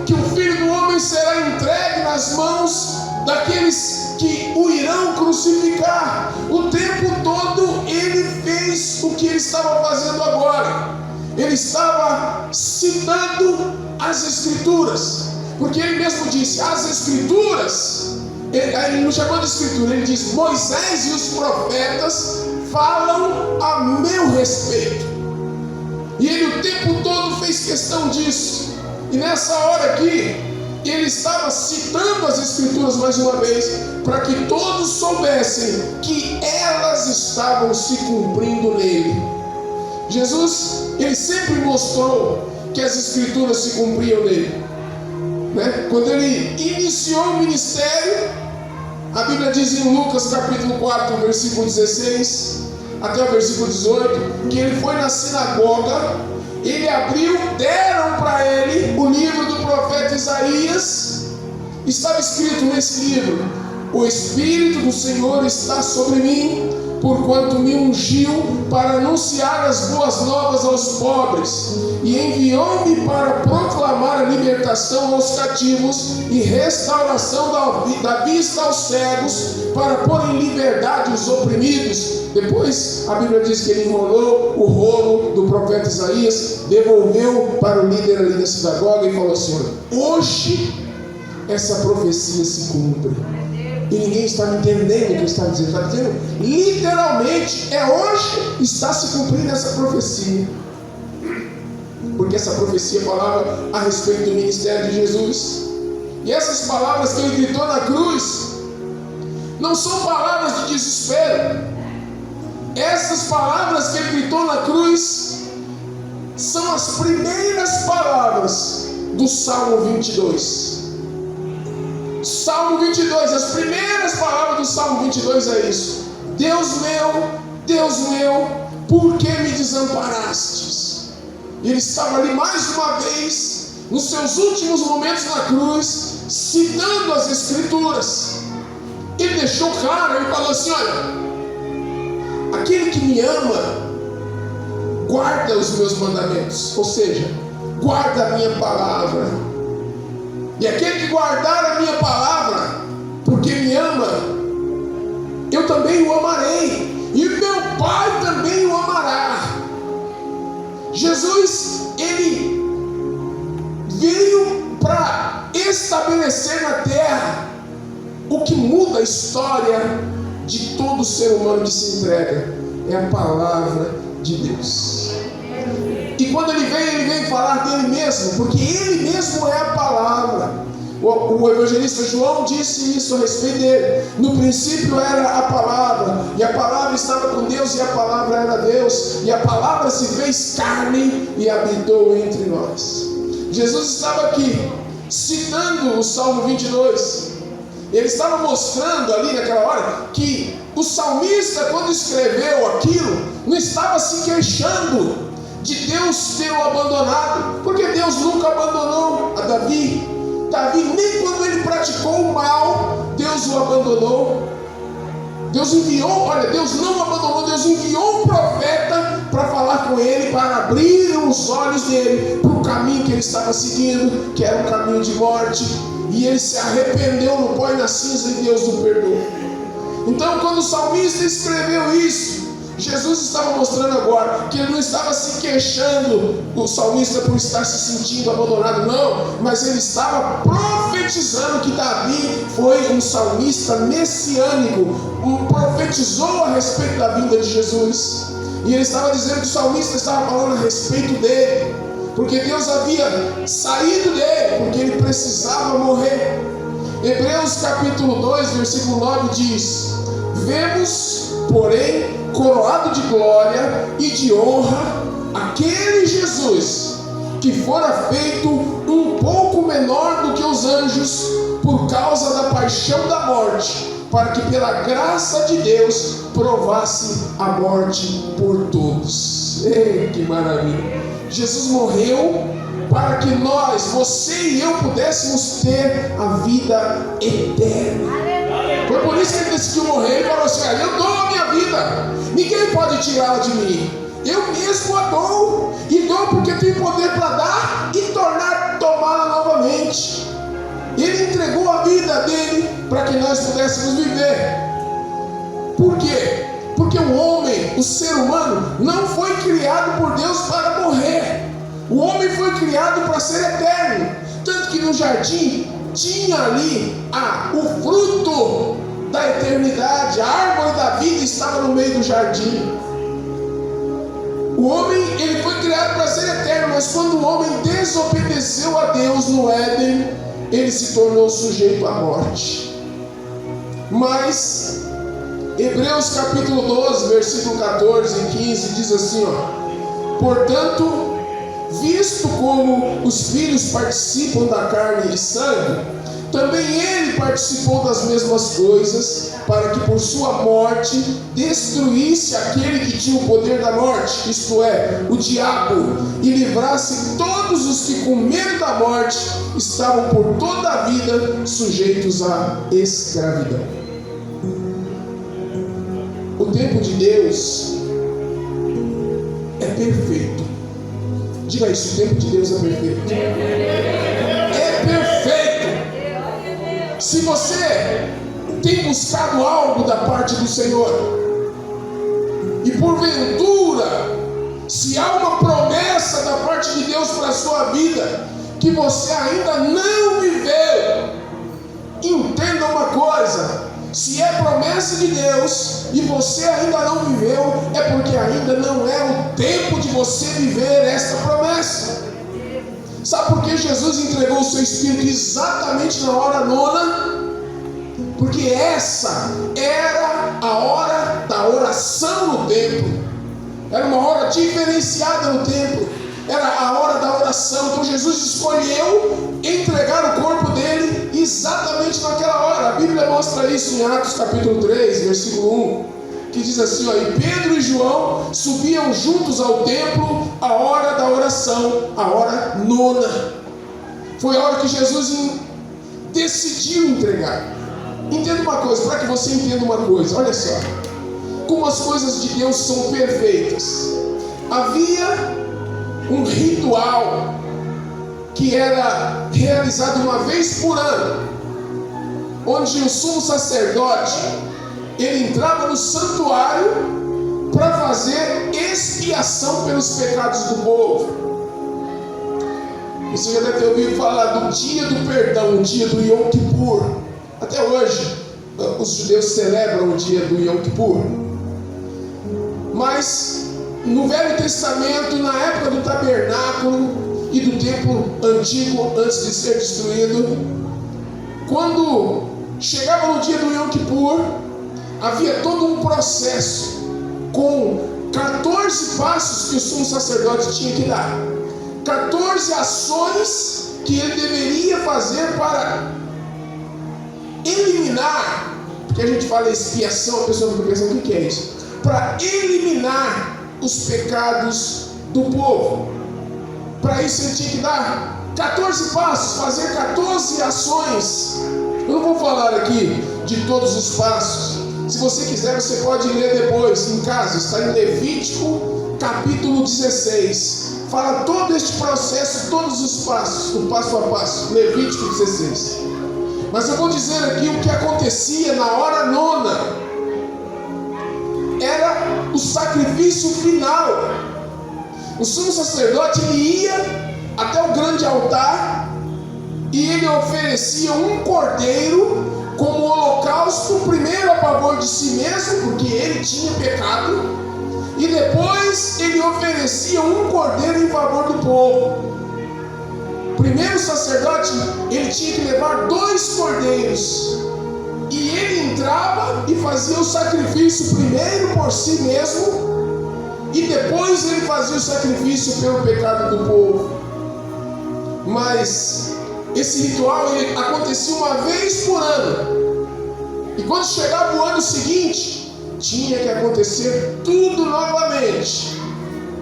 que o Filho do Homem será entregue nas mãos daqueles que o irão crucificar. O tempo todo ele fez o que ele estava fazendo agora. Ele estava citando as Escrituras, porque ele mesmo disse: as Escrituras, ele não chamou de Escritura, ele diz: Moisés e os profetas falam a meu respeito. E ele o tempo todo fez questão disso. E nessa hora aqui, ele estava citando as Escrituras mais uma vez, para que todos soubessem que elas estavam se cumprindo nele. Jesus, ele sempre mostrou que as Escrituras se cumpriam nele, né? Quando ele iniciou o ministério, a Bíblia diz em Lucas capítulo 4, versículo 16 até o versículo 18, que ele foi na sinagoga, ele abriu, deram para ele o livro do profeta Isaías. Estava escrito nesse livro: o Espírito do Senhor está sobre mim, porquanto me ungiu para anunciar as boas novas aos pobres, e enviou-me para proclamar a libertação aos cativos e restauração da vista aos cegos, para pôr em liberdade os oprimidos. Depois a Bíblia diz que ele enrolou o rolo do profeta Isaías, devolveu para o líder ali da sinagoga e falou assim: hoje essa profecia se cumpre. E ninguém está entendendo o que está dizendo. Está dizendo literalmente, hoje está se cumprindo essa profecia. Porque essa profecia falava a respeito do ministério de Jesus. E essas palavras que ele gritou na cruz não são palavras de desespero. Essas palavras que ele gritou na cruz são as primeiras palavras do Salmo 22. Salmo 22, as primeiras palavras do Salmo 22 é isso: Deus meu, por que me desamparastes? Ele estava ali mais uma vez, nos seus últimos momentos na cruz, citando as Escrituras. Ele deixou claro, ele falou assim: olha, aquele que me ama guarda os meus mandamentos, ou seja, guarda a minha palavra. E aquele que guardar a minha palavra, porque me ama, eu também o amarei, e meu Pai também o amará. Jesus, ele veio para estabelecer na terra o que muda a história de todo ser humano que se entrega, é a palavra de Deus. E quando ele veio falar dele mesmo, porque ele mesmo é a palavra. O evangelista João disse isso a respeito dele: no princípio era a palavra, e a palavra estava com Deus, e a palavra era Deus, e a palavra se fez carne e habitou entre nós. Jesus estava aqui citando o Salmo 22. Ele estava mostrando ali naquela hora que o salmista, quando escreveu aquilo, não estava se queixando de Deus ter o abandonado, porque Deus nunca abandonou a Davi. Davi, nem quando ele praticou o mal, Deus o abandonou. Deus enviou, olha, Deus não abandonou, Deus enviou um profeta para falar com ele, para abrir os olhos dele para o caminho que ele estava seguindo, que era um caminho de morte. E ele se arrependeu no pó e na cinza, e Deus o perdoou. Então, quando o salmista escreveu isso, Jesus estava mostrando agora que ele não estava se queixando, o salmista, por estar se sentindo abandonado, não, mas ele estava profetizando que Davi foi um salmista messiânico, profetizou a respeito da vinda de Jesus. E ele estava dizendo que o salmista estava falando a respeito dele, porque Deus havia saído dele, porque ele precisava morrer. Hebreus capítulo 2, versículo 9 diz: vemos, porém, coroado de glória e de honra aquele Jesus que fora feito um pouco menor do que os anjos por causa da paixão da morte, para que pela graça de Deus provasse a morte por todos. Ei, que maravilha! Jesus morreu para que nós, você e eu, pudéssemos ter a vida eterna. Foi por isso que ele decidiu morrer. Ele falou assim: eu dou a minha vida, ninguém pode tirá-la de mim, eu mesmo a dou, e dou porque tenho poder para dar e tomá-la novamente. Ele entregou a vida dele para que nós pudéssemos viver. Por quê? Porque o homem, o ser humano, não foi criado por Deus para morrer. O homem foi criado para ser eterno. Tanto que no jardim tinha ali o fruto da eternidade. A árvore da vida estava no meio do jardim. O homem, ele foi criado para ser eterno, mas quando o homem desobedeceu a Deus no Éden, ele se tornou sujeito à morte. Mas Hebreus capítulo 12, versículo 14 e 15 diz assim, portanto, visto como os filhos participam da carne e sangue, também ele participou das mesmas coisas, para que por sua morte destruísse aquele que tinha o poder da morte, isto é, o diabo, e livrasse todos os que com medo da morte estavam por toda a vida sujeitos à escravidão. O tempo de Deus é perfeito. Diga isso: o tempo de Deus é perfeito. É perfeito. Se você tem buscado algo da parte do Senhor, e porventura, se há uma promessa da parte de Deus para a sua vida, que você ainda não viveu, entenda uma coisa: se é promessa de Deus e você ainda não viveu, é porque ainda não é o tempo de você viver esta promessa. Sabe por que Jesus entregou o seu Espírito exatamente na hora nona? Porque essa era a hora da oração no templo. Era uma hora diferenciada no templo. Era a hora da oração. Então Jesus escolheu entregar o corpo dele exatamente naquela hora. A Bíblia mostra isso em Atos capítulo 3, versículo 1, que diz assim, e Pedro e João subiam juntos ao templo a hora da oração, a hora nona. Foi a hora que Jesus decidiu entregar. Entenda uma coisa, para que você entenda uma coisa, olha só. Como as coisas de Deus são perfeitas. Havia um ritual que era realizado uma vez por ano, onde o sumo sacerdote, ele entrava no santuário para fazer expiação pelos pecados do povo. Você já deve ter ouvido falar do dia do perdão, o dia do Yom Kippur. Até hoje, os judeus celebram o dia do Yom Kippur. Mas, no Velho Testamento, na época do tabernáculo e do templo antigo, antes de ser destruído, quando chegava no dia do Yom Kippur, havia todo um processo com 14 passos que o sumo sacerdote tinha que dar, 14 ações que ele deveria fazer para eliminar, porque a gente fala expiação, a pessoa fica pensando o que é isso? Para eliminar os pecados do povo. Para isso ele tinha que dar 14 passos, fazer 14 ações. Eu não vou falar aqui de todos os passos. Se você quiser, você pode ler depois em casa. Está em Levítico capítulo 16. Fala todo este processo, todos os passos, o passo a passo. Levítico 16. Mas eu vou dizer aqui o que acontecia na hora nona. Era o sacrifício final. O sumo sacerdote, ele ia até o grande altar e ele oferecia um cordeiro como holocausto, primeiro a favor de si mesmo, porque ele tinha pecado, e depois ele oferecia um cordeiro em favor do povo. Primeiro o sacerdote, ele tinha que levar 2 cordeiros, e ele entrava e fazia o sacrifício primeiro por si mesmo, e depois ele fazia o sacrifício pelo pecado do povo. Mas esse ritual ele acontecia uma vez por ano, e quando chegava o ano seguinte, tinha que acontecer tudo novamente,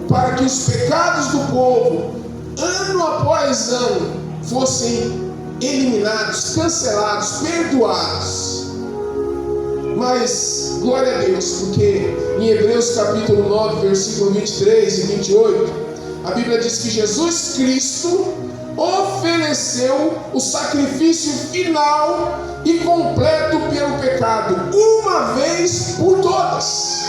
para que os pecados do povo, ano após ano, fossem eliminados, cancelados, perdoados. Mas, glória a Deus, porque em Hebreus capítulo 9, versículo 23 e 28, a Bíblia diz que Jesus Cristo ofereceu o sacrifício final e completo pelo pecado, uma vez por todas.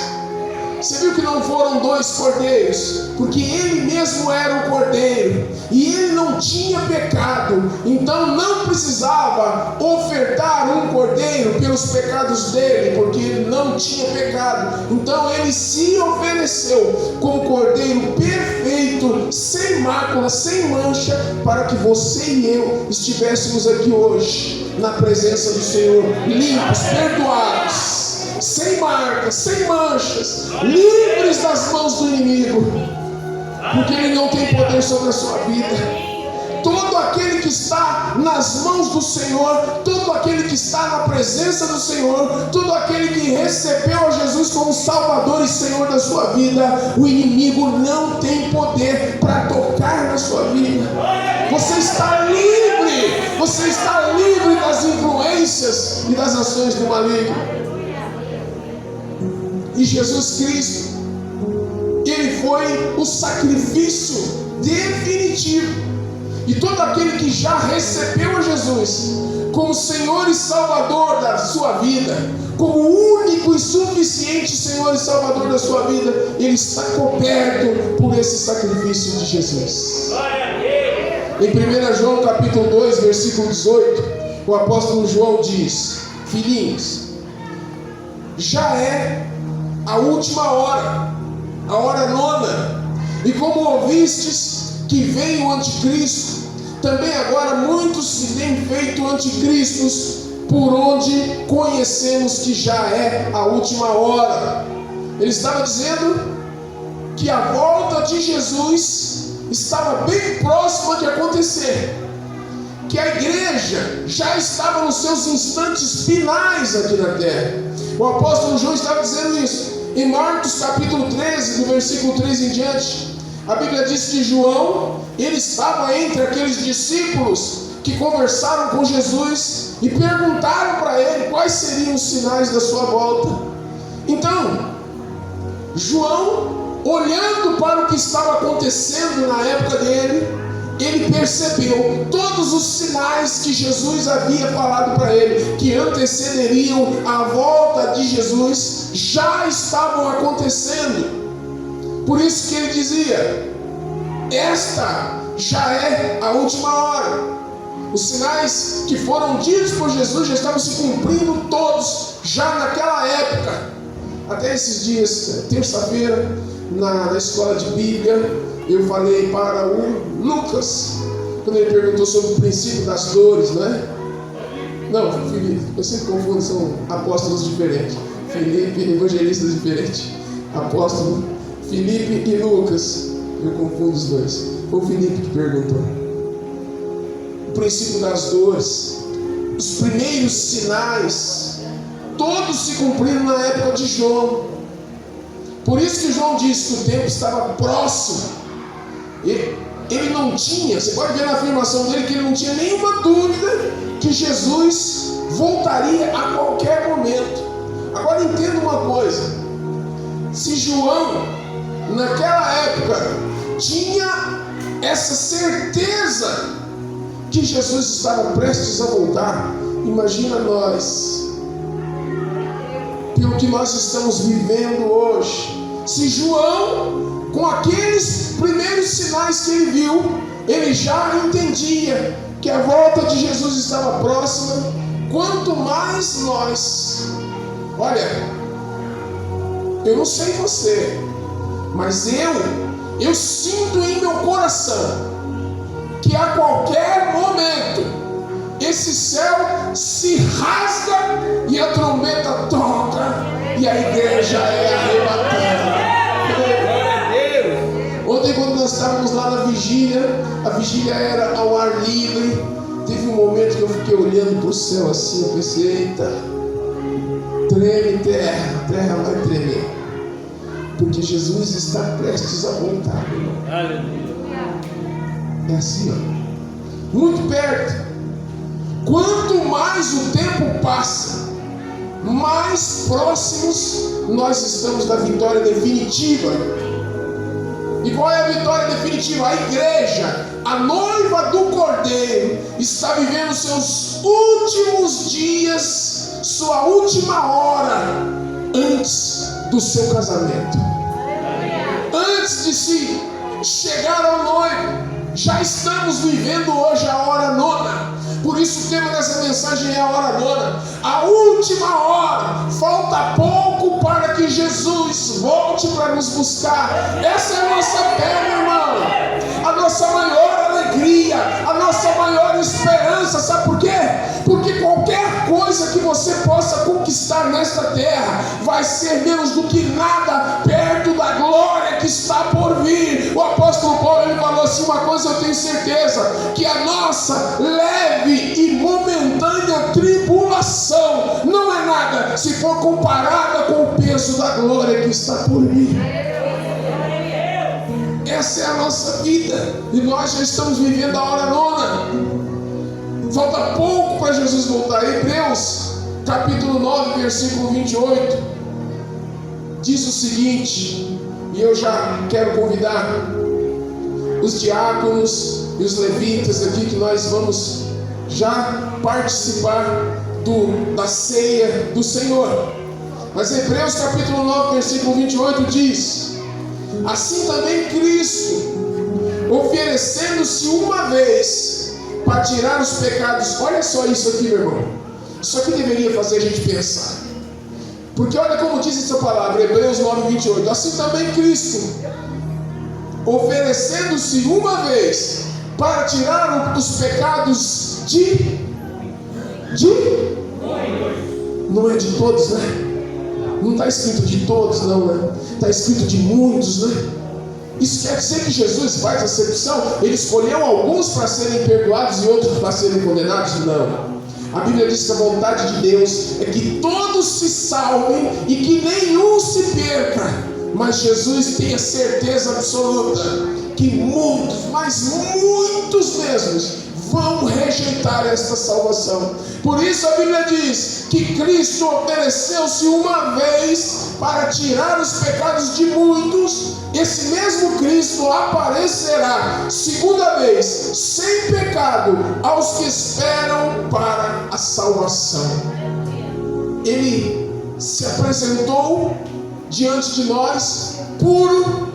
Você viu que não foram 2 cordeiros, porque ele mesmo era o cordeiro, e ele não tinha pecado, então não precisava ofertar um cordeiro pelos pecados dele, porque ele não tinha pecado. Então ele se ofereceu como cordeiro perfeito, sem mácula, sem mancha, para que você e eu estivéssemos aqui hoje, na presença do Senhor, limpos, perdoados, sem marcas, sem manchas, livres das mãos do inimigo, porque ele não tem poder sobre a sua vida. Todo aquele que está nas mãos do Senhor, todo aquele que está na presença do Senhor, todo aquele que recebeu a Jesus como Salvador e Senhor da sua vida, o inimigo não tem poder para tocar na sua vida. Você está livre das influências e das ações do maligno. E Jesus Cristo, ele foi o sacrifício definitivo. E todo aquele que já recebeu a Jesus como Senhor e Salvador da sua vida, como único e suficiente Senhor e Salvador da sua vida, ele está coberto por esse sacrifício de Jesus. Em 1 João capítulo 2, versículo 18, o apóstolo João diz: filhinhos, já é a última hora, a hora nona, e como ouvistes que veio o anticristo, também agora muitos se têm feito anticristos, por onde conhecemos que já é a última hora. Ele estava dizendo que a volta de Jesus estava bem próxima de acontecer, que a igreja já estava nos seus instantes finais aqui na terra. O apóstolo João estava dizendo isso em Marcos capítulo 13, do versículo 3 em diante. A Bíblia diz que João, ele estava entre aqueles discípulos que conversaram com Jesus e perguntaram para ele quais seriam os sinais da sua volta. Então, João, olhando para o que estava acontecendo na época dele, ele percebeu todos os sinais que Jesus havia falado para ele, que antecederiam a volta de Jesus, já estavam acontecendo. Por isso que ele dizia: esta já é a última hora. Os sinais que foram ditos por Jesus já estavam se cumprindo todos, já naquela época. Até esses dias, terça-feira, na escola de Bíblia, eu falei para o Lucas, quando ele perguntou sobre o princípio das dores, né? Não, Felipe, eu sempre confundo, são apóstolos diferentes. Felipe, evangelistas diferentes. Apóstolo Felipe e Lucas, eu confundo os dois. Foi o Felipe que perguntou. O princípio das dores, os primeiros sinais, todos se cumpriram na época de João. Por isso que João disse que o tempo estava próximo. Ele não tinha, você pode ver na afirmação dele que ele não tinha nenhuma dúvida que Jesus voltaria a qualquer momento. Agora entenda uma coisa: se João naquela época tinha essa certeza que Jesus estava prestes a voltar, imagina nós, pelo que nós estamos vivendo hoje. Se João, com aqueles primeiros sinais que ele viu, ele já entendia que a volta de Jesus estava próxima, quanto mais nós. Olha, eu não sei você, mas eu sinto em meu coração que a qualquer momento esse céu se rasga e a trombeta toca e a igreja é arrebatada. Ontem, quando nós estávamos lá na vigília, a vigília era ao ar livre. Teve um momento que eu fiquei olhando para o céu assim, eu pensei: eita, treme terra, a terra vai tremer, porque Jesus está prestes a voltar, irmão. É assim, ó, muito perto. Quanto mais o tempo passa, mais próximos nós estamos da vitória definitiva. E qual é a vitória definitiva? A igreja, a noiva do Cordeiro, está vivendo seus últimos dias, sua última hora antes do seu casamento. Antes de se chegar ao noivo, já estamos vivendo hoje a hora nona. Por isso o tema dessa mensagem é a hora nona, a última hora. Falta pouco para que Jesus volte para nos buscar. Essa é a nossa fé, meu irmão, a nossa maior alegria, a nossa maior esperança. Sabe por quê? Porque qualquer coisa que você possa conquistar nesta terra vai ser menos do que nada perto da glória que está por vir. O apóstolo Paulo, ele falou assim: uma coisa eu tenho certeza, que a nossa leve e momentânea tribulação não é nada se for comparada com o peso da glória que está por vir. Essa é a nossa vida, e nós já estamos vivendo a hora nona. Falta pouco para Jesus voltar. Hebreus capítulo 9, versículo 28 diz o seguinte, e eu já quero convidar os diáconos e os levitas aqui, que nós vamos já participar da ceia do Senhor. Mas Hebreus capítulo 9, versículo 28 diz: assim também Cristo, oferecendo-se uma vez para tirar os pecados. Olha só isso aqui, meu irmão. Isso aqui deveria fazer a gente pensar. Porque olha como diz essa palavra, Hebreus 9, 28. Assim também Cristo, oferecendo-se uma vez para tirar os pecados não é de todos, né? Não está escrito de todos, não, né? Está escrito de muitos, né? Isso quer dizer que Jesus faz acepção? Ele escolheu alguns para serem perdoados e outros para serem condenados? Não. A Bíblia diz que a vontade de Deus é que todos se salvem e que nenhum se perca. Mas Jesus tem a certeza absoluta que muitos, mas muitos mesmos, vão rejeitar esta salvação. Por isso a Bíblia diz que Cristo ofereceu-se uma vez para tirar os pecados de muitos. Esse mesmo Cristo aparecerá segunda vez, sem pecado, aos que esperam para a salvação. Ele se apresentou diante de nós, puro,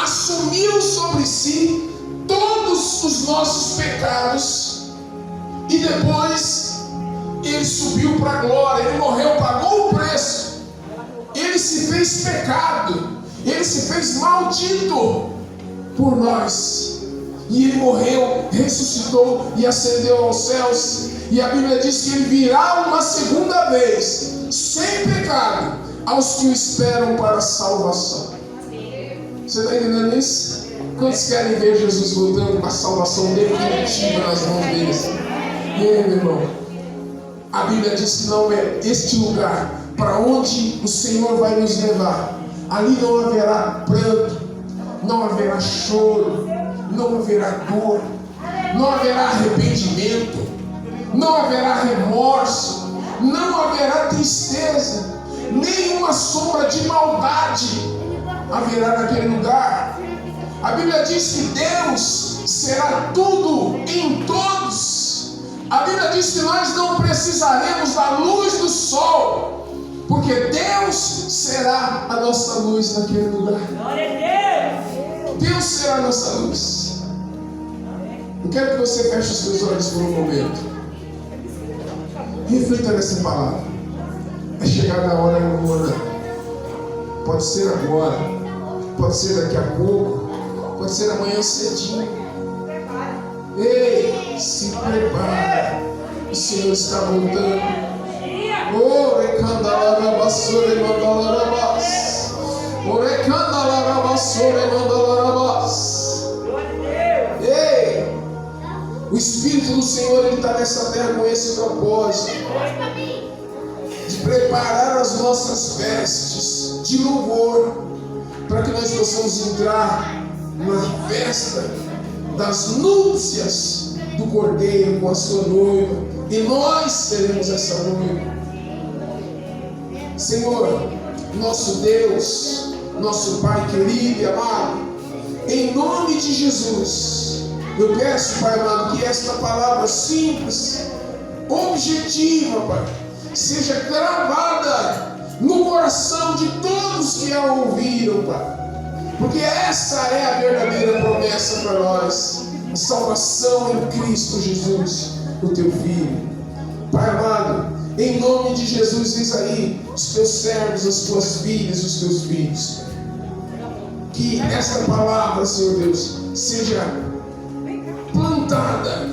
assumiu sobre si todos os nossos pecados e depois ele subiu para a glória. Ele morreu, pagou o preço. Ele se fez pecado, ele se fez maldito por nós, e ele morreu, ressuscitou e ascendeu aos céus. E a Bíblia diz que ele virá uma segunda vez, sem pecado, aos que o esperam para a salvação. Você está entendendo isso? Quantos querem ver Jesus voltando com a salvação definitiva nas mãos deles? E aí, meu irmão? A Bíblia diz que não é este lugar para onde o Senhor vai nos levar. Ali não haverá pranto, não haverá choro, não haverá dor, não haverá arrependimento, não haverá remorso, não haverá tristeza, nenhuma sombra de maldade haverá naquele lugar. A Bíblia diz que Deus será tudo em todos. A Bíblia diz que nós não precisaremos da luz do sol, porque Deus será a nossa luz naquele lugar. Glória a Deus! Deus será a nossa luz. Eu quero que você feche os seus olhos por um momento. Reflita nessa palavra. É chegada a hora agora. Pode ser agora, pode ser daqui a pouco, pode ser amanhã cedinho. Ei, se prepara. O Senhor está voltando. Oh, recandalarabasore mandalarabas. Oh, recandalarabasore mandalarabas. Ei, o Espírito do Senhor, Ele está nessa terra com esse propósito de preparar as nossas vestes de louvor, para que nós possamos entrar na festa das núpcias do Cordeiro com a sua noiva, e nós seremos essa noiva. Senhor, nosso Deus, nosso Pai querido e amado, em nome de Jesus, eu peço, Pai amado, que esta palavra simples, objetiva, Pai, seja gravada no coração de todos que a ouviram, Pai. Porque essa é a verdadeira promessa para nós, a salvação em Cristo Jesus, o Teu Filho. Pai amado, em nome de Jesus, diz aí os Teus servos, as Tuas filhas, os Teus filhos. Que esta palavra, Senhor Deus, seja plantada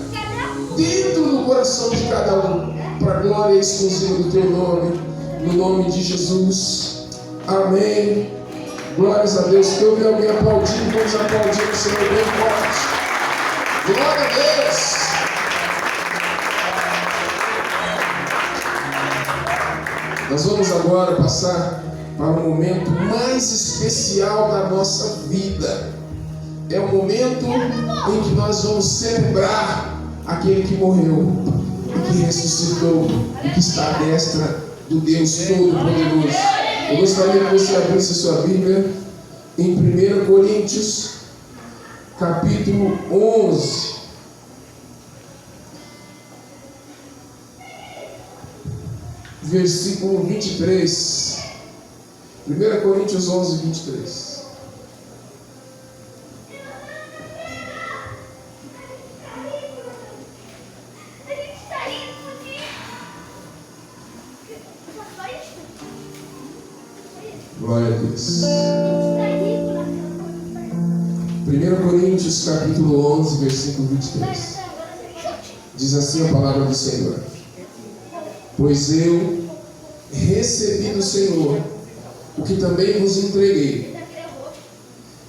dentro do coração de cada um, para a glória exclusiva do Teu nome, no nome de Jesus. Amém. Glórias a Deus. Que eu vi alguém aplaudindo, vamos aplaudir o Senhor bem forte. Glória a Deus. Nós vamos agora passar para o momento mais especial da nossa vida. É o momento em que nós vamos celebrar aquele que morreu e que ressuscitou e que está à destra do Deus Todo-Poderoso. Eu gostaria que você abrisse sua Bíblia em 1 Coríntios, capítulo 11. Versículo 23. 1 Coríntios 11, 23. Glória a Deus. 1 Coríntios capítulo 11, versículo 23. Diz assim a palavra do Senhor: pois eu recebi do Senhor o que também vos entreguei,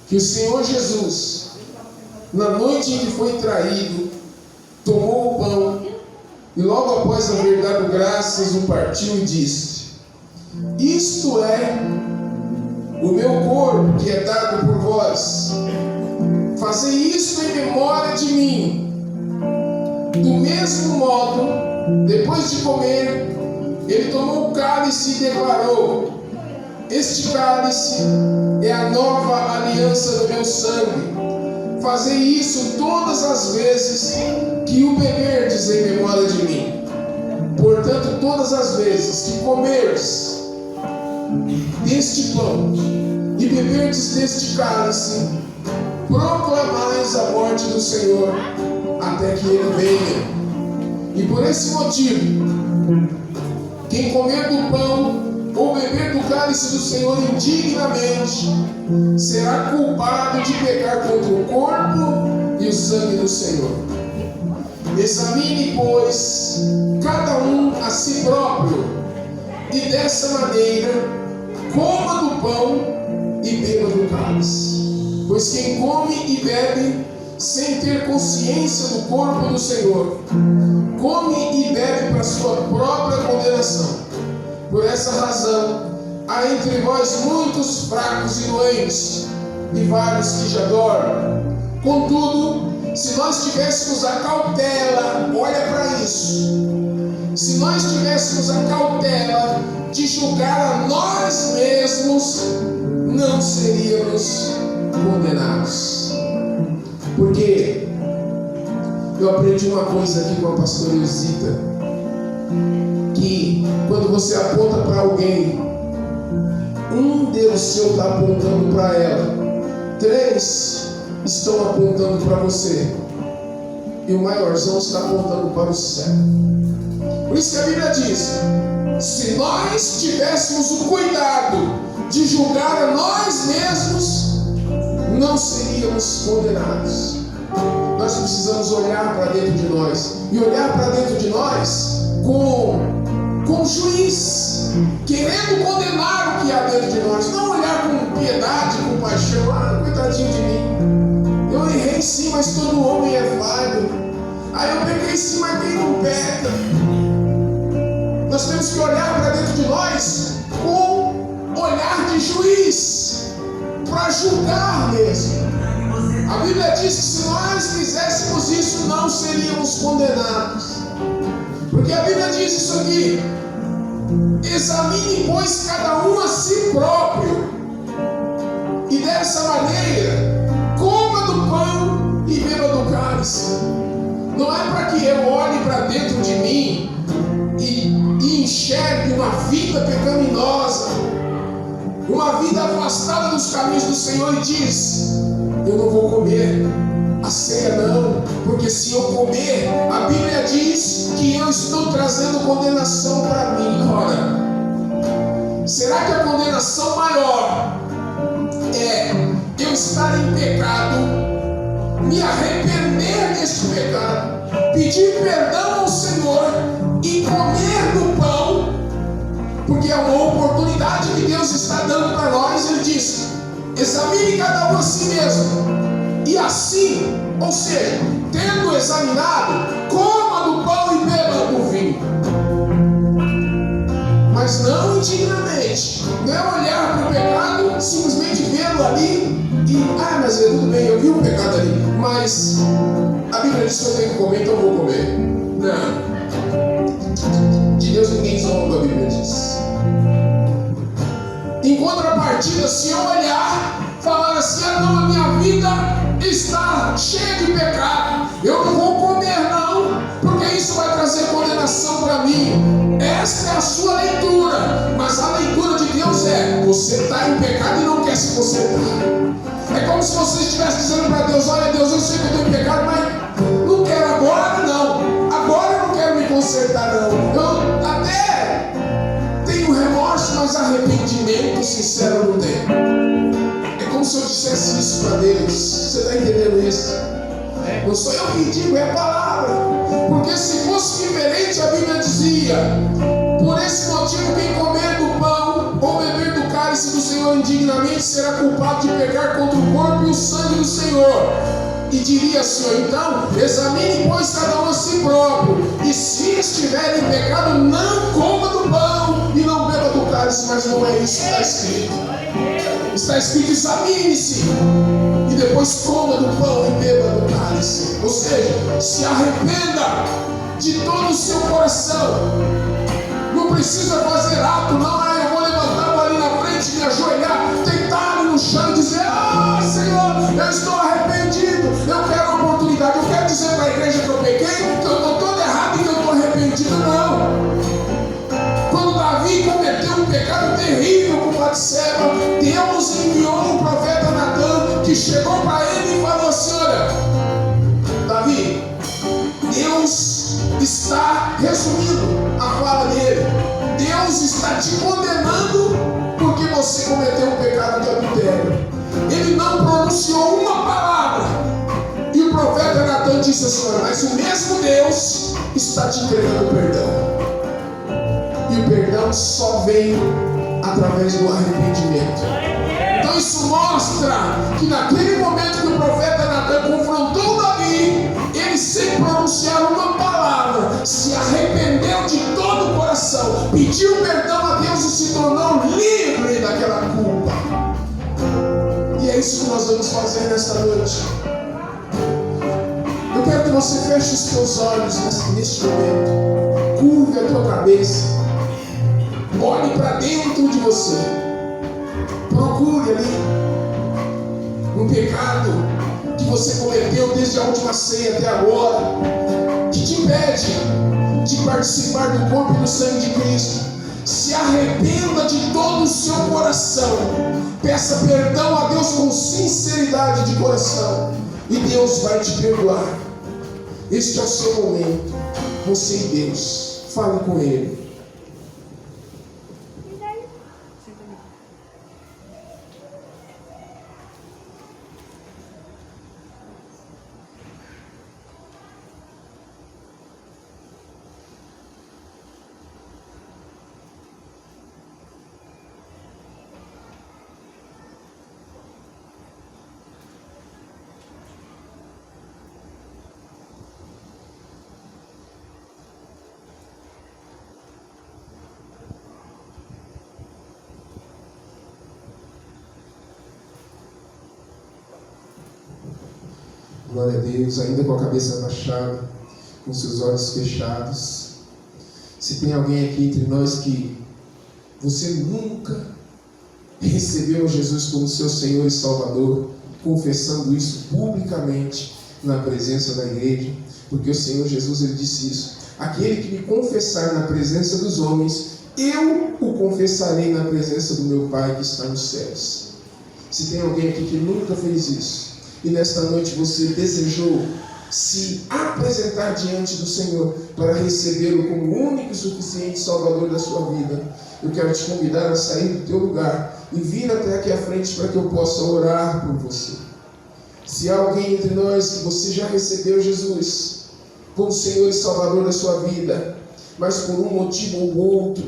que o Senhor Jesus, na noite em que foi traído, tomou o pão e logo após haver dado graças, o partiu e disse: isto é o meu corpo que é dado por vós. Fazei isto em memória de mim. mesmo modo, depois de comer, ele tomou o cálice e declarou: este cálice é a nova aliança do meu sangue. Fazei isso todas as vezes que o beberdes em memória de mim. Portanto, todas as vezes que comerdes deste pão e beberdes deste cálice, proclamais a morte do Senhor até que ele venha. E por esse motivo, quem comer do pão ou beber do cálice do Senhor indignamente será culpado de pecar contra o corpo e o sangue do Senhor. Examine, pois, cada um a si próprio, e dessa maneira coma do pão e beba do cálice. Pois quem come e bebe sem ter consciência do corpo do Senhor, come e bebe para sua própria condenação. Por essa razão, há entre vós muitos fracos e doentes, e vários que já dormem. Contudo, se nós tivéssemos a cautela, olha para isso, se nós tivéssemos a cautela de julgar a nós mesmos, não seríamos condenados. Porque eu aprendi uma coisa aqui com a pastora Eusita, que quando você aponta para alguém, um dedo seu está apontando para ela, 3 estão apontando para você, e o maiorzão está apontando para o céu. Por isso que a Bíblia diz: se nós tivéssemos o cuidado de julgar a nós mesmos, não seríamos condenados. Nós precisamos olhar para dentro de nós, e olhar para dentro de nós com juiz, querendo condenar o que há dentro de nós, não olhar com piedade, com paixão. Ah, coitadinho de mim, eu errei sim, mas todo homem é falho. Ah, eu pequei sim, mas quem não peca? Nós temos que olhar para dentro de nós com olhar de juiz, para julgar mesmo. A Bíblia diz que se nós fizéssemos isso, não seríamos condenados. Porque a Bíblia diz isso aqui: examine, pois, cada um a si próprio, e dessa maneira coma do pão e beba do cálice. Não é para que eu olhe para dentro de mim e enxergue uma vida pecaminosa, uma vida afastada dos caminhos do Senhor, e diz: eu não vou comer a ceia não, porque se eu comer, a Bíblia diz que eu estou trazendo condenação para mim. Ora, será que a condenação maior é eu estar em pecado, me arrepender deste pecado, pedir perdão ao Senhor e comer do pão, porque é uma oportunidade que Deus está dando para nós? Ele diz: examine cada um a si mesmo, e assim, ou seja, tendo examinado, coma do pão e beba do vinho. Mas não indignamente, não é olhar para o pecado, simplesmente vê-lo ali e, mas é tudo bem, eu vi o pecado ali, mas a Bíblia diz que eu tenho que comer, então eu vou comer. Não, de Deus ninguém zomba, a Bíblia diz. Em contrapartida, se eu olhar, falar assim: não, a minha vida está cheia de pecado, eu não vou comer não, porque isso vai trazer condenação para mim. Esta é a sua leitura, mas a leitura de Deus é: você está em pecado e não quer se consertar. É como se você estivesse dizendo para Deus: olha Deus, eu sei que eu estou em pecado, mas não quero agora não, agora eu não quero me consertar não, eu até tenho remorso, mas arrependimento sincero não tenho. É como se eu dissesse isso para Deus. Você está entendendo isso? Não sou eu que digo, é a palavra. Porque se fosse diferente, a Bíblia dizia: por esse motivo, quem comer do pão ou beber do cálice do Senhor indignamente será culpado de pecar contra o corpo e o sangue do Senhor. E diria Senhor: então, examine, pois, cada um a si próprio, e se estiver em pecado, não coma do pão e não beba do cálice. Mas não é isso que está escrito. Está escrito: examine-se e depois coma do pão e beba do cálice. Ou seja, se arrependa de todo o seu coração. Não precisa fazer ato, não. Eu vou levantar ali na frente, me ajoelhar, deitado no chão e dizer: ah, Senhor, eu estou arrependido, eu quero a oportunidade. Eu quero dizer para a igreja que eu pequei, que eu estou todo errado e que eu estou arrependido. Não. Quando Davi cometeu um pecado terrível com Batseba, Deus enviou o profeta Natan, que chegou para ele e falou assim: olha, Davi, Deus está, resumindo a fala dele, Deus está te condenando porque você cometeu um pecado de adultério. Ele não pronunciou uma palavra. E o profeta Natan disse assim: mas o mesmo Deus está te entregando perdão. E o perdão só vem através do arrependimento. Então isso mostra que naquele momento que o profeta Natan confrontou Davi, ele sem pronunciar uma palavra, se arrependeu de todo o coração, pediu perdão a Deus e se tornou livre daquela culpa. E é isso que nós vamos fazer nesta noite. Eu quero que você feche os seus olhos neste momento, curve a tua cabeça, olhe para dentro de você, procure ali um pecado que você cometeu desde a última ceia até agora, que te impede de participar do corpo e do sangue de Cristo. Se arrependa de todo o seu coração, peça perdão a Deus com sinceridade de coração, e Deus vai te perdoar. Este é o seu momento, você e Deus. Fale com Ele. Glória a Deus, ainda com a cabeça abaixada, com seus olhos fechados. Se tem alguém aqui entre nós que você nunca recebeu Jesus como seu Senhor e Salvador, confessando isso publicamente na presença da igreja, porque o Senhor Jesus, Ele disse isso: aquele que me confessar na presença dos homens, eu o confessarei na presença do meu Pai que está nos céus. Se tem alguém aqui que nunca fez isso, e nesta noite você desejou se apresentar diante do Senhor para recebê-lo como o único e suficiente Salvador da sua vida, eu quero te convidar a sair do teu lugar e vir até aqui à frente para que eu possa orar por você. Se há alguém entre nós que você já recebeu Jesus como Senhor e Salvador da sua vida, mas por um motivo ou outro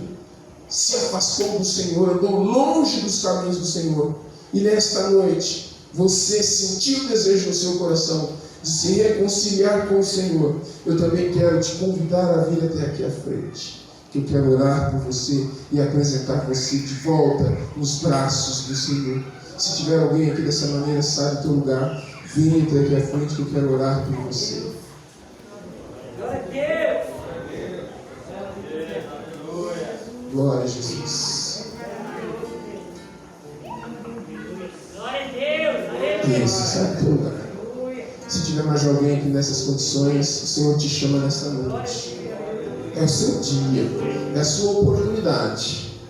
se afastou do Senhor, andou longe dos caminhos do Senhor, e nesta noite você sentiu o desejo no seu coração de se reconciliar com o Senhor, eu também quero te convidar a vir até aqui à frente, que eu quero orar por você e apresentar você de volta nos braços do Senhor. Se tiver alguém aqui dessa maneira, sai do teu lugar, vem até aqui à frente que eu quero orar por você. Glória a Deus! Glória a Jesus. Isso, sai do teu lugar. Se tiver mais alguém aqui nessas condições, o Senhor te chama nesta noite. É o seu dia, é a sua oportunidade.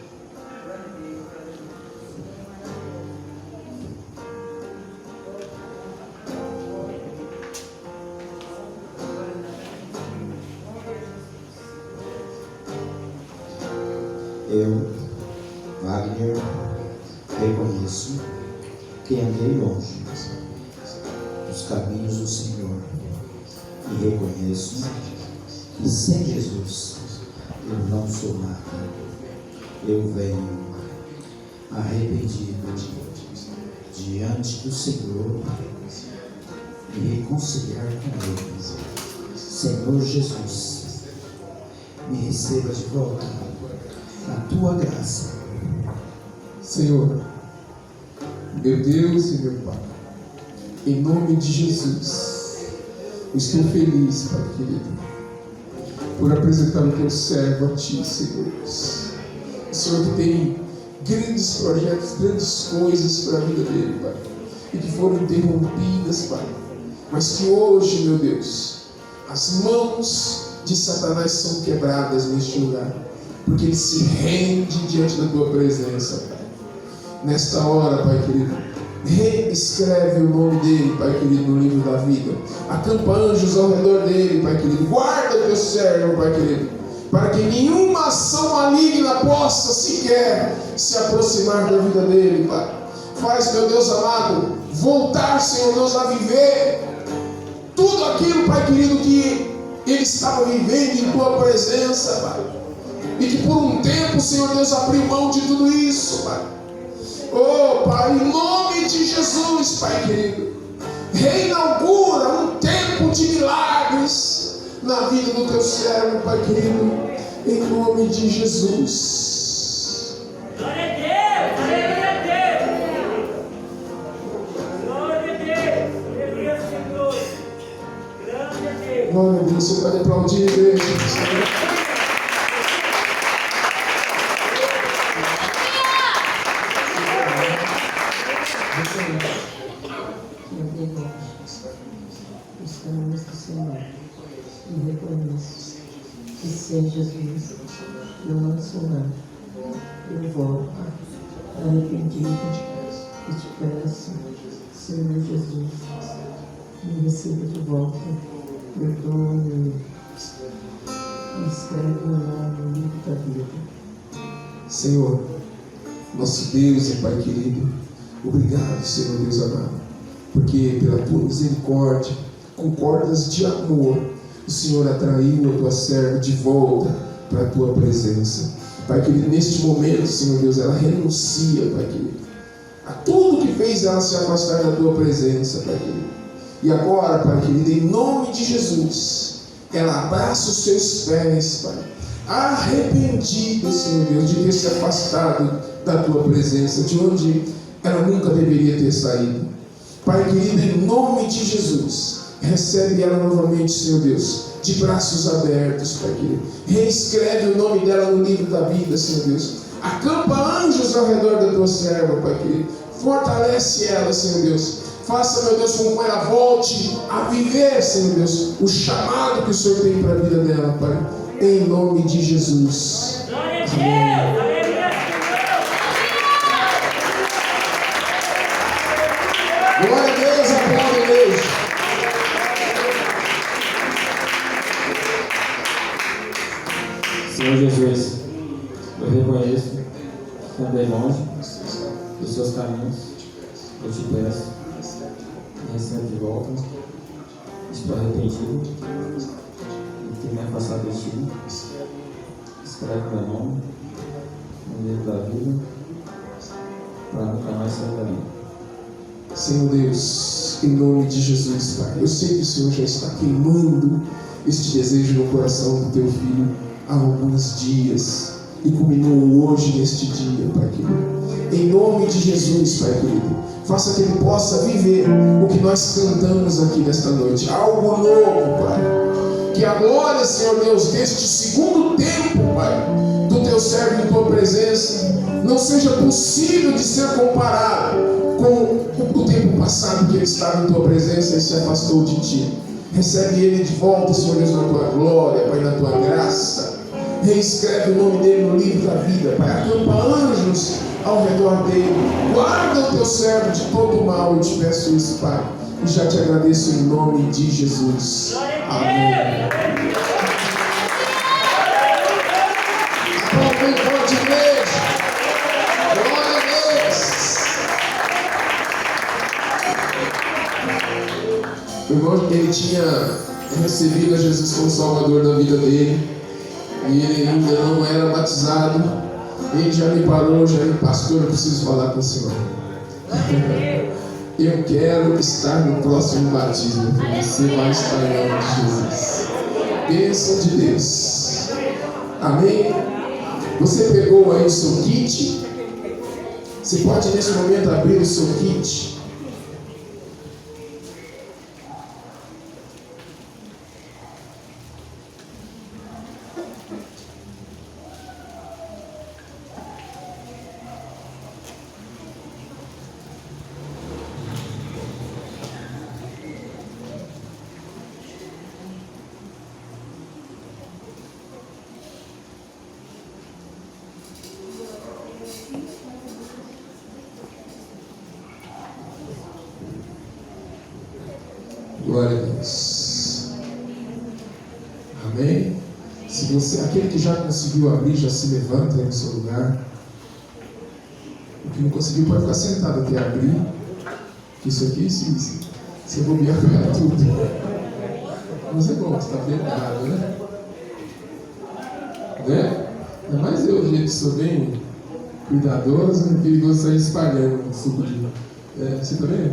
Eu, Wagner, reconheço que andei longe dos caminhos do Senhor e reconheço que sem Jesus eu não sou nada. Eu venho arrependido diante do Senhor e reconciliar com Ele. Senhor Jesus, me receba de volta a tua graça. Senhor, meu Deus e meu Pai, em nome de Jesus, eu estou feliz, Pai querido, por apresentar o teu servo a ti, Senhor. O Senhor que tem grandes projetos, grandes coisas para a vida dele, Pai, e que foram interrompidas, Pai, mas que hoje, meu Deus, as mãos de Satanás são quebradas neste lugar, porque ele se rende diante da tua presença, Pai. Nesta hora, Pai querido, reescreve o nome dele, Pai querido, no livro da vida. Acampa anjos ao redor dele, Pai querido. Guarda o teu servo, Pai querido, para que nenhuma ação maligna possa sequer se aproximar da vida dele, Pai. Faz, meu Deus amado, voltar, Senhor Deus, a viver tudo aquilo, Pai querido, que ele estava vivendo em tua presença, Pai. E que por um tempo, Senhor Deus, abriu mão de tudo isso, Pai. Oh, Pai, em nome de Jesus, Pai querido, reinaugura um tempo de milagres na vida do teu servo, Pai querido, em nome de Jesus. Glória a Deus, aleluia a Deus. Glória a Deus, aleluia Senhor. Glória a Deus. Glória a Deus, você pode aplaudir, igreja. Estamos do Senhor e reconheço que sem Jesus não sou nada. Eu volto arrependido e te peço, Senhor Jesus, me receba de volta, perdoa-me e escreve o nome no livro da vida. Senhor, nosso Deus e Pai querido, obrigado, Senhor Deus amado, porque pela tua misericórdia, com cordas de amor, o Senhor atraiu a tua serva de volta para a tua presença. Pai querido, neste momento, Senhor Deus, ela renuncia, Pai querido, a tudo que fez ela se afastar da tua presença, Pai querido. E agora, Pai querido, em nome de Jesus, ela abraça os teus pés, Pai, arrependida, Senhor Deus, de ter se afastado da tua presença, de onde ela nunca deveria ter saído. Pai querido, em nome de Jesus, recebe ela novamente, Senhor Deus, de braços abertos, Pai querido. Reescreve o nome dela no livro da vida, Senhor Deus. Acampa anjos ao redor da tua serva, Pai querido. Fortalece ela, Senhor Deus. Faça, meu Deus, com que ela volte a viver, Senhor Deus, o chamado que o Senhor tem para a vida dela, Pai. Em nome de Jesus. Glória a Deus, Amém. aleluia Senhor. Glória a Deus, aplauda a igreja. Senhor Jesus, eu reconheço que andei longe dos seus caminhos. Eu te peço, me recebe de volta. Estou arrependido de ter me afastado de ti. Escreve meu nome no livro da vida, para nunca mais sair dali. Senhor Deus, em nome de Jesus, Pai, eu sei que o Senhor já está queimando este desejo no coração do teu filho há alguns dias e culminou hoje neste dia, Pai querido. Em nome de Jesus, Pai querido, faça que ele possa viver o que nós cantamos aqui nesta noite, algo novo, Pai. Que a glória, Senhor Deus, deste segundo tempo, Pai, do teu servo em tua presença, não seja possível de ser comparado com o tempo passado que ele estava em tua presença e se afastou de ti. Recebe ele de volta, Senhor Deus, na tua glória, Pai, na tua graça. Reescreve o nome dele no livro da vida, Pai. Acampa anjos ao redor dele. Guarda o teu servo de todo mal. Eu te peço isso, Pai. E já te agradeço em nome de Jesus. Amém. Aplauda bem forte, igreja. Glória a Deus. O irmão, ele tinha recebido a Jesus como Salvador da vida dele. E ele ainda não era batizado. Ele já me parou, já me pastor, eu preciso falar com o Senhor. Eu quero estar no próximo batismo. Você vai estar em nome de Jesus. Bênção de Deus. Amém? Você pegou aí o seu kit? Você pode nesse momento abrir o seu kit. Glória a Deus. Amém? Se você, aquele que já conseguiu abrir, já se levanta aí no seu lugar. O que não conseguiu pode ficar sentado até abrir. Isso aqui, se bobear, vai tudo. Mas é bom, você está bem errado, né? Né? É mais eu, gente, sou bem cuidadoso, é perigoso sair espalhando o suco de. Você também?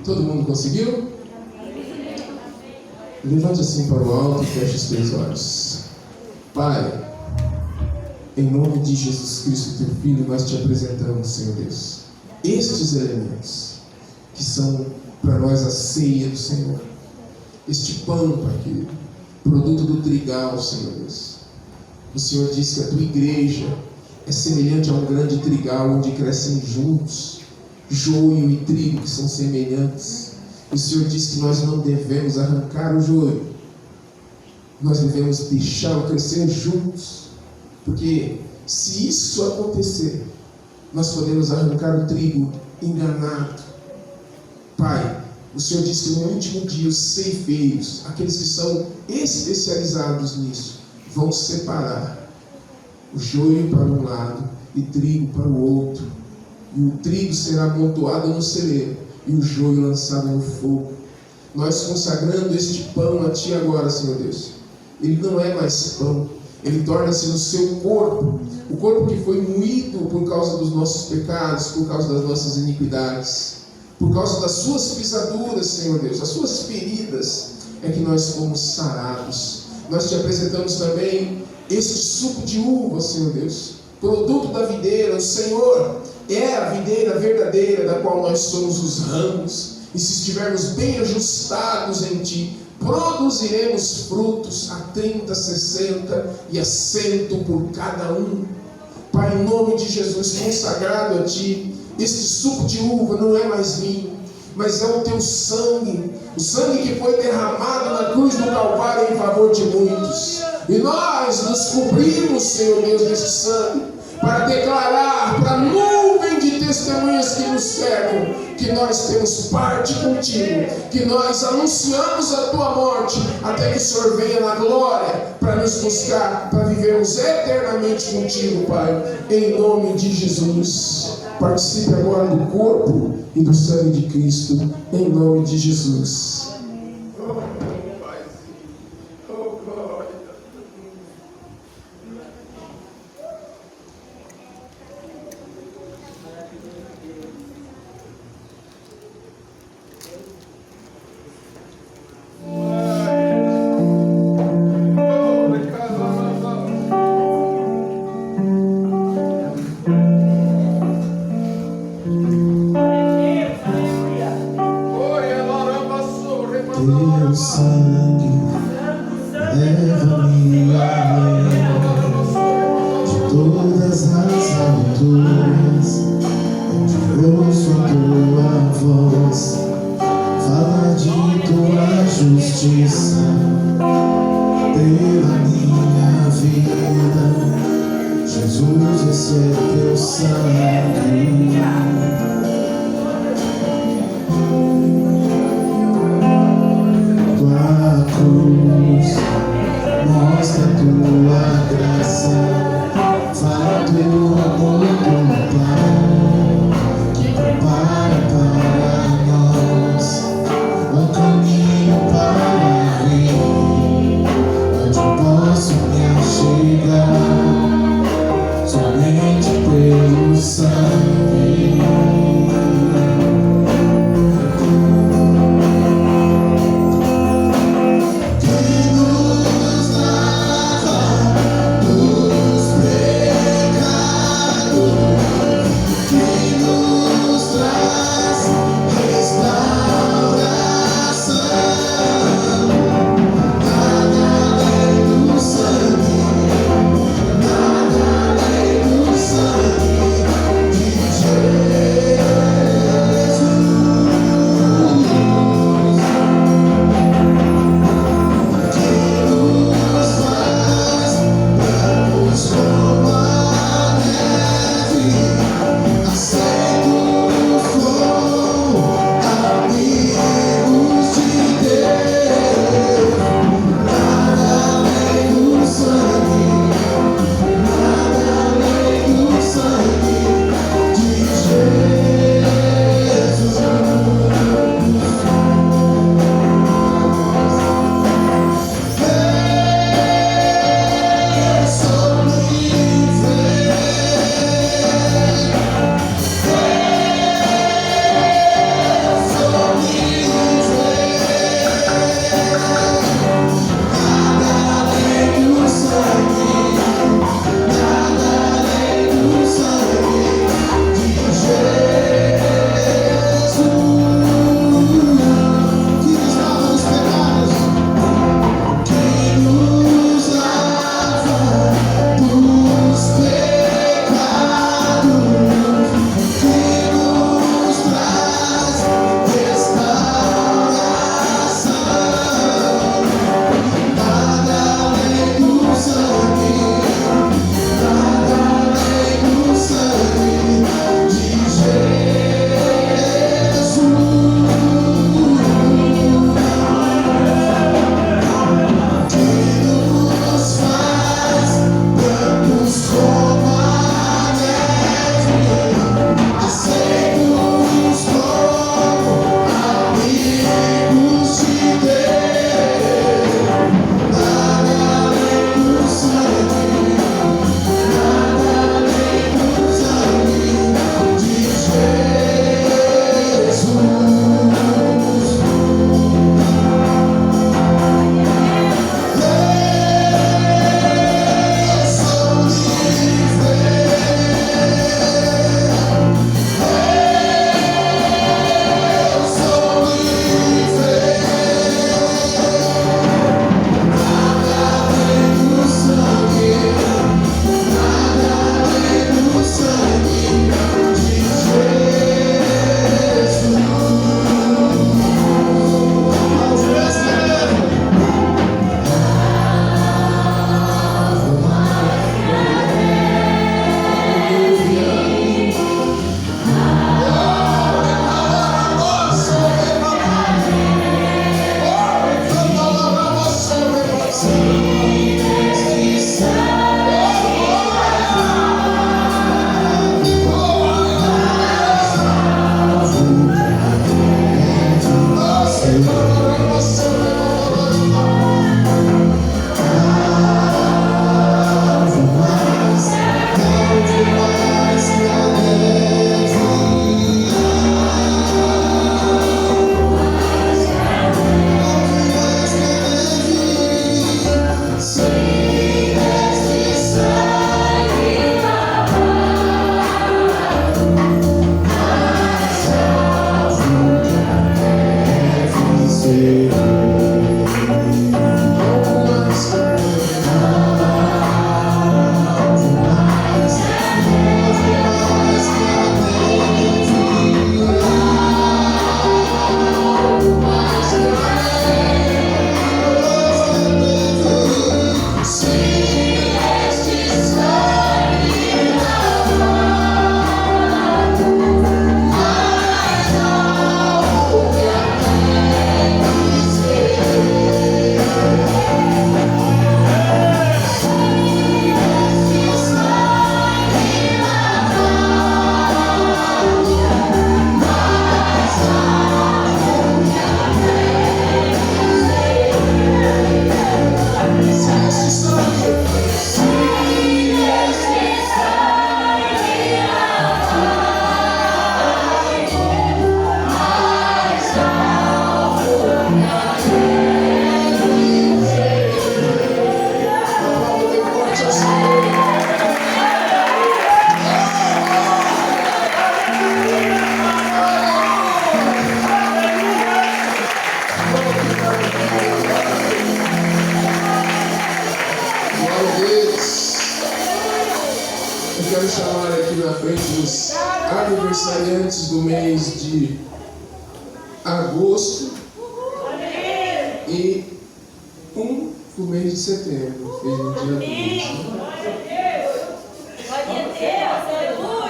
Todo mundo conseguiu? Levante assim para o alto e feche os teus olhos. Pai, em nome de Jesus Cristo, teu Filho, nós te apresentamos, Senhor Deus, estes elementos que são para nós a ceia do Senhor. Este pão, Pai querido, produto do trigal, Senhor Deus. O Senhor disse que a tua igreja é semelhante a um grande trigal onde crescem juntos joio e trigo, que são semelhantes. O Senhor disse que nós não devemos arrancar o joio, nós devemos deixá-lo crescer juntos, porque se isso acontecer, nós podemos arrancar o trigo enganado. Pai, o Senhor disse que no último dia os ceifeiros, aqueles que são especializados nisso, vão separar o joio para um lado e trigo para o outro, e o trigo será amontoado no celeiro e o joio lançado no fogo. Nós consagrando este pão a Ti agora, Senhor Deus. Ele não é mais pão, ele torna-se no seu corpo, o corpo que foi moído por causa dos nossos pecados, por causa das nossas iniquidades, por causa das suas pisaduras, Senhor Deus, as suas feridas, é que nós fomos sarados. Nós te apresentamos também este suco de uva, Senhor Deus, produto da videira. O Senhor é a videira verdadeira, da qual nós somos os ramos, e se estivermos bem ajustados em Ti, produziremos frutos a 30, 60 e a 100 por cada um. Pai, em nome de Jesus, consagrado a Ti, este suco de uva não é mais vinho, mas é o Teu sangue, o sangue que foi derramado na cruz do Calvário em favor de muitos. E nós nos cobrimos, Senhor Deus, deste sangue, para declarar para a nuvem de testemunhas que nos cercam, que nós temos parte contigo, que nós anunciamos a Tua morte, até que o Senhor venha na glória, para nos buscar, para vivermos eternamente contigo, Pai, em nome de Jesus. Participe agora do corpo e do sangue de Cristo, em nome de Jesus. Teu sangue leva-me além de todas as alturas, onde ouço a Tua voz, fala de Tua justiça pela minha vida. Jesus, esse é Teu sangue. Mostra a Tua graça, fala Teu amor do Pai, que prepara para nós um caminho para ir, onde posso me achegar somente pelo Sangue. Eu quero chamar aqui na frente os aniversariantes do mês de agosto e do mês de setembro. Fez no dia 20.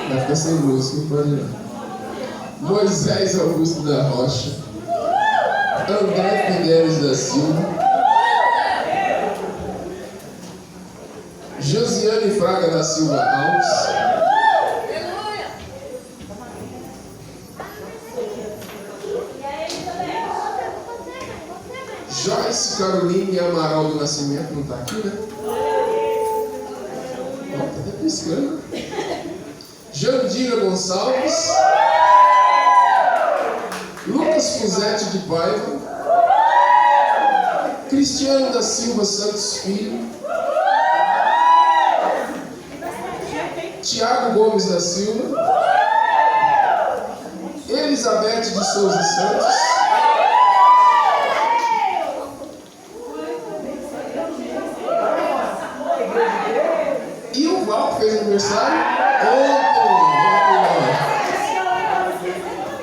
Vai ficar sem luz, não pode não. Moisés Augusto da Rocha, André Medeiros da Silva, Josiane Fraga da Silva Alves, Joyce Caroline Amaral do Nascimento, não está aqui, né? Não, está até piscando. Jandira Gonçalves, Lucas Fuzetti de Paiva, Cristiano da Silva Santos Filho, Tiago Gomes da Silva, Elizabeth de Souza Santos, e o Val fez aniversário ontem.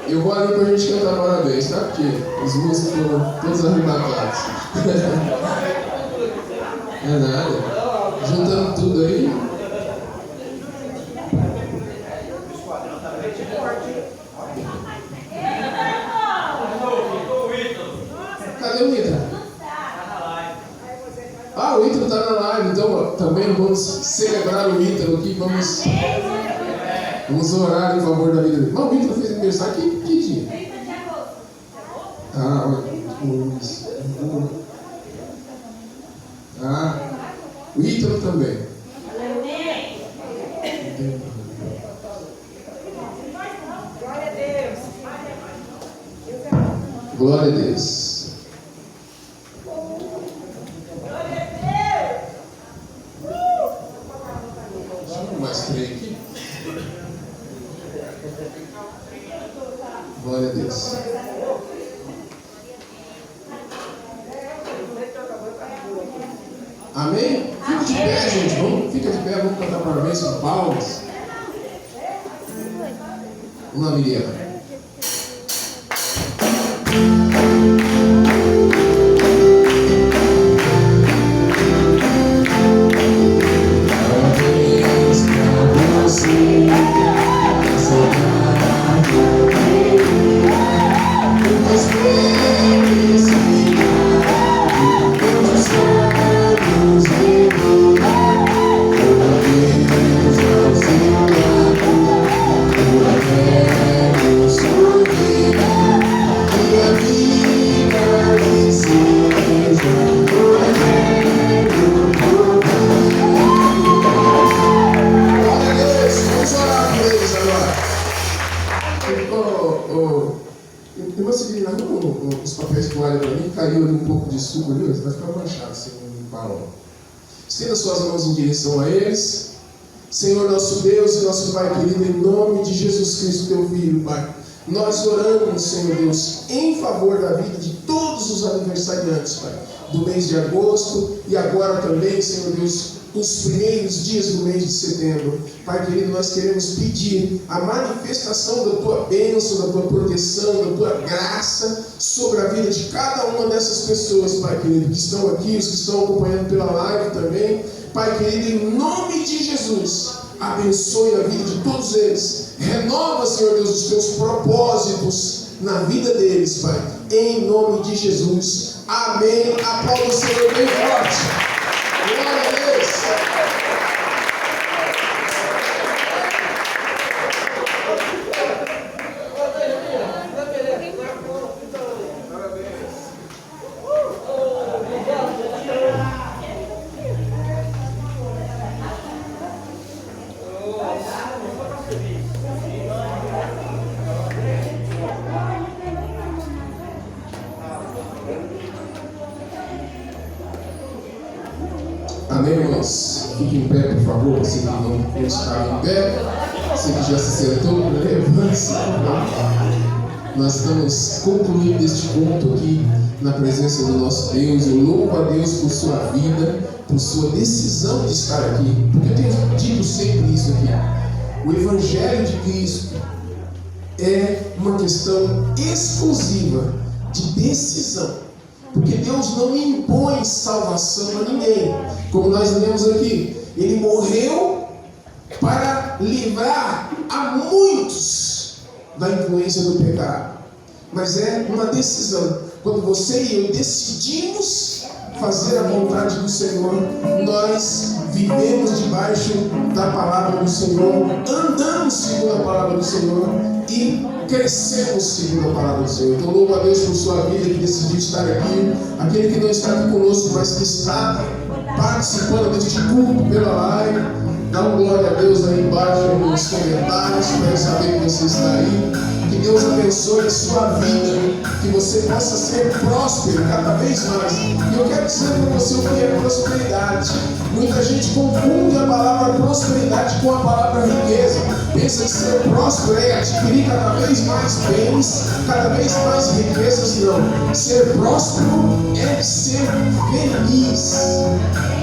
Eu vou ali pra gente cantar parabéns, tá? Porque os músicos foram todos arrebatados. É nada. Juntando tudo aí. Cadê o Ítalo? Ah, o Ítalo tá na live, então também vamos celebrar o Ítalo aqui, vamos orar em favor da vida dele. Mas o Ítalo fez aniversário que dia? O Ítalo também. Glória a Deus. Mais três aqui. Glória a Deus. Amém? Fica de pé, gente. Fica de pé, vamos cantar parabéns com palmas. Vamos lá, Miriam. Os papéis que olham para mim, caiu ali um pouco de suco ali, vai ficar manchado se não limpar logo. Estenda suas mãos em direção a eles. Senhor nosso Deus e nosso Pai querido, em nome de Jesus Cristo, teu Filho, Pai, nós oramos, Senhor Deus, em favor da vida de todos os aniversariantes, Pai, do mês de agosto e agora também, Senhor Deus, os primeiros dias do mês de setembro. Pai querido, nós queremos pedir a manifestação da tua bênção, da tua proteção, da tua graça sobre a vida de cada uma dessas pessoas, Pai querido, que estão aqui, os que estão acompanhando pela live também. Pai querido, em nome de Jesus, abençoe a vida de todos eles. Renova, Senhor Deus, os teus propósitos na vida deles, Pai, em nome de Jesus. Amém. Aplauda o Senhor bem forte. Glória a Deus. Amém, irmãos? Fique em pé, por favor. Você que não está em pé, você que já se sentou, levante-se. Nós estamos concluindo este culto aqui na presença do nosso Deus. Eu louvo a Deus por sua vida, por sua decisão de estar aqui. Porque eu tenho dito sempre isso aqui. O Evangelho de Cristo é uma questão exclusiva de decisão. Porque Deus não impõe salvação a ninguém. Como nós lemos aqui, Ele morreu para livrar a muitos da influência do pecado. Mas é uma decisão. Quando você e eu decidimos fazer a vontade do Senhor, nós vivemos debaixo da palavra do Senhor, andamos segundo a palavra do Senhor e crescemos segundo a palavra do Senhor. Então louvo a Deus por sua vida que decidiu estar aqui, aquele que não está aqui conosco, mas que está participando deste culto pela live. Dá uma glória a Deus aí embaixo nos comentários, para saber que você está aí. Que Deus abençoe a sua vida, que você possa ser próspero cada vez mais. E eu quero dizer para você o que é prosperidade. Muita gente confunde a palavra prosperidade com a palavra riqueza. Pensa que ser próspero é adquirir cada vez mais bens, cada vez mais riquezas. Não. Ser próspero é ser feliz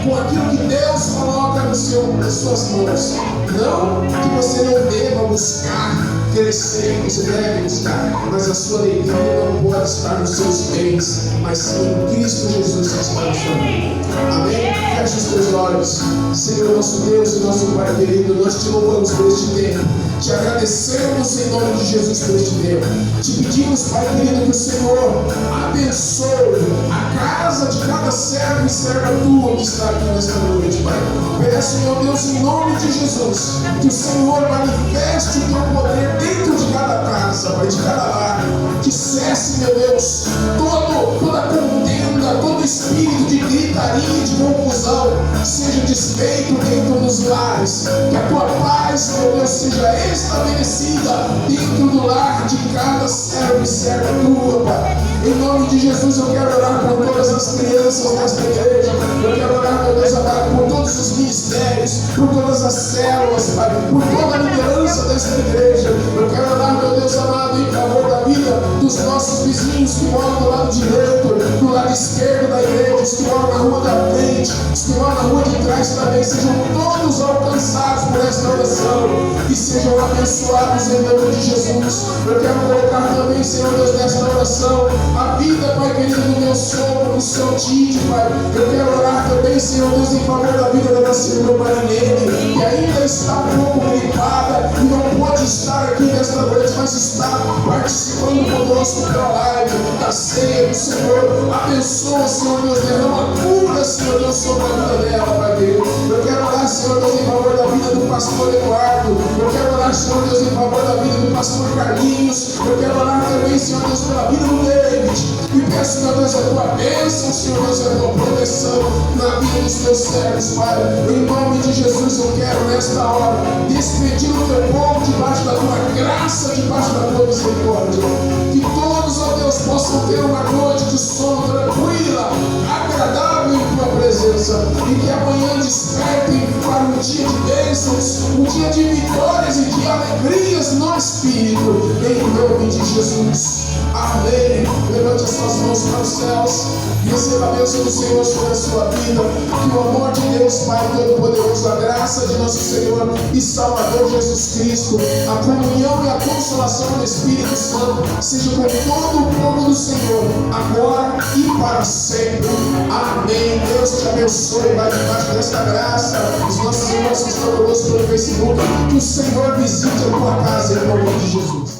com aquilo que Deus coloca nas suas mãos. Não que você não deva buscar crescer, você deve buscar, mas a sua alegria não pode estar nos seus bens, mas sim em Cristo Jesus que está na sua vida. Amém? Feche os teus olhos. Senhor nosso Deus e nosso Pai querido, nós te louvamos por este tempo, te agradecemos em nome de Jesus por este tempo, te pedimos, Pai querido, que o Senhor abençoe a casa de cada servo e serva tua que está aqui nesta noite, Pai. Peço, meu Deus, em nome de Jesus, que o Senhor manifeste o teu poder dentro de cada casa, Pai, de cada lar, que cesse, meu Deus, toda contenda, todo espírito de gritaria, de confusão, que seja desfeito dentro dos lares, que a tua paz, meu Deus, seja estabelecida dentro do lar de cada servo e serva tua, Pai. Em nome de Jesus, eu quero orar por todas as crianças desta igreja, eu quero orar, meu Deus, amado, por todos os ministérios, por todas as células, Pai, por toda a liderança desta igreja. Eu quero orar, meu Deus amado, em favor da vida dos nossos vizinhos que moram do lado direito, do lado esquerdo da igreja, os que moram na rua da frente, os que moram na rua de trás também, sejam todos alcançados por esta oração e sejam abençoados em nome de Jesus. Eu quero colocar também, Senhor Deus, nesta oração a vida, Pai querido, do meu sogro, do seu Tite, Pai. Eu quero orar também, Senhor Deus, em favor da vida da nossa irmã Marinene, que ainda está um pouco gripada e não pode estar aqui nesta noite, mas está participando conosco pela live da ceia do Senhor. Abençoa, Senhor Deus, derrama cura, Senhor Deus, sobre a vida dela, Pai querido. Eu quero orar, Senhor Deus, em favor da vida do pastor Eduardo. Eu quero orar, Senhor Deus, em favor da vida do pastor Carlinhos. Eu quero orar também, Senhor Deus, pela vida do David. E peço, meu Deus, a tua bênção, Senhor Deus, a tua proteção na vida dos teus servos, Pai. Em nome de Jesus, eu quero nesta hora despedir o teu povo debaixo da tua graça, debaixo da tua misericórdia. Que todos, ó Deus, possam ter uma noite de sono tranquila, agradável em tua presença. E que amanhã despertem para um dia de bênçãos, um dia de vitórias e de alegrias no Espírito. Em nome de Jesus. Amém. Levante as suas mãos para os céus e receba a bênção do Senhor sobre a sua vida. Que o amor de Deus, Pai Todo-Poderoso, a graça de nosso Senhor e Salvador Jesus Cristo, a comunhão e a consolação do Espírito Santo seja com todo o povo do Senhor, agora e para sempre. Amém. Deus te abençoe. Vai debaixo desta graça. Os nossos irmãos que estão conosco pelo Facebook, que o Senhor visite a tua casa em nome de Jesus.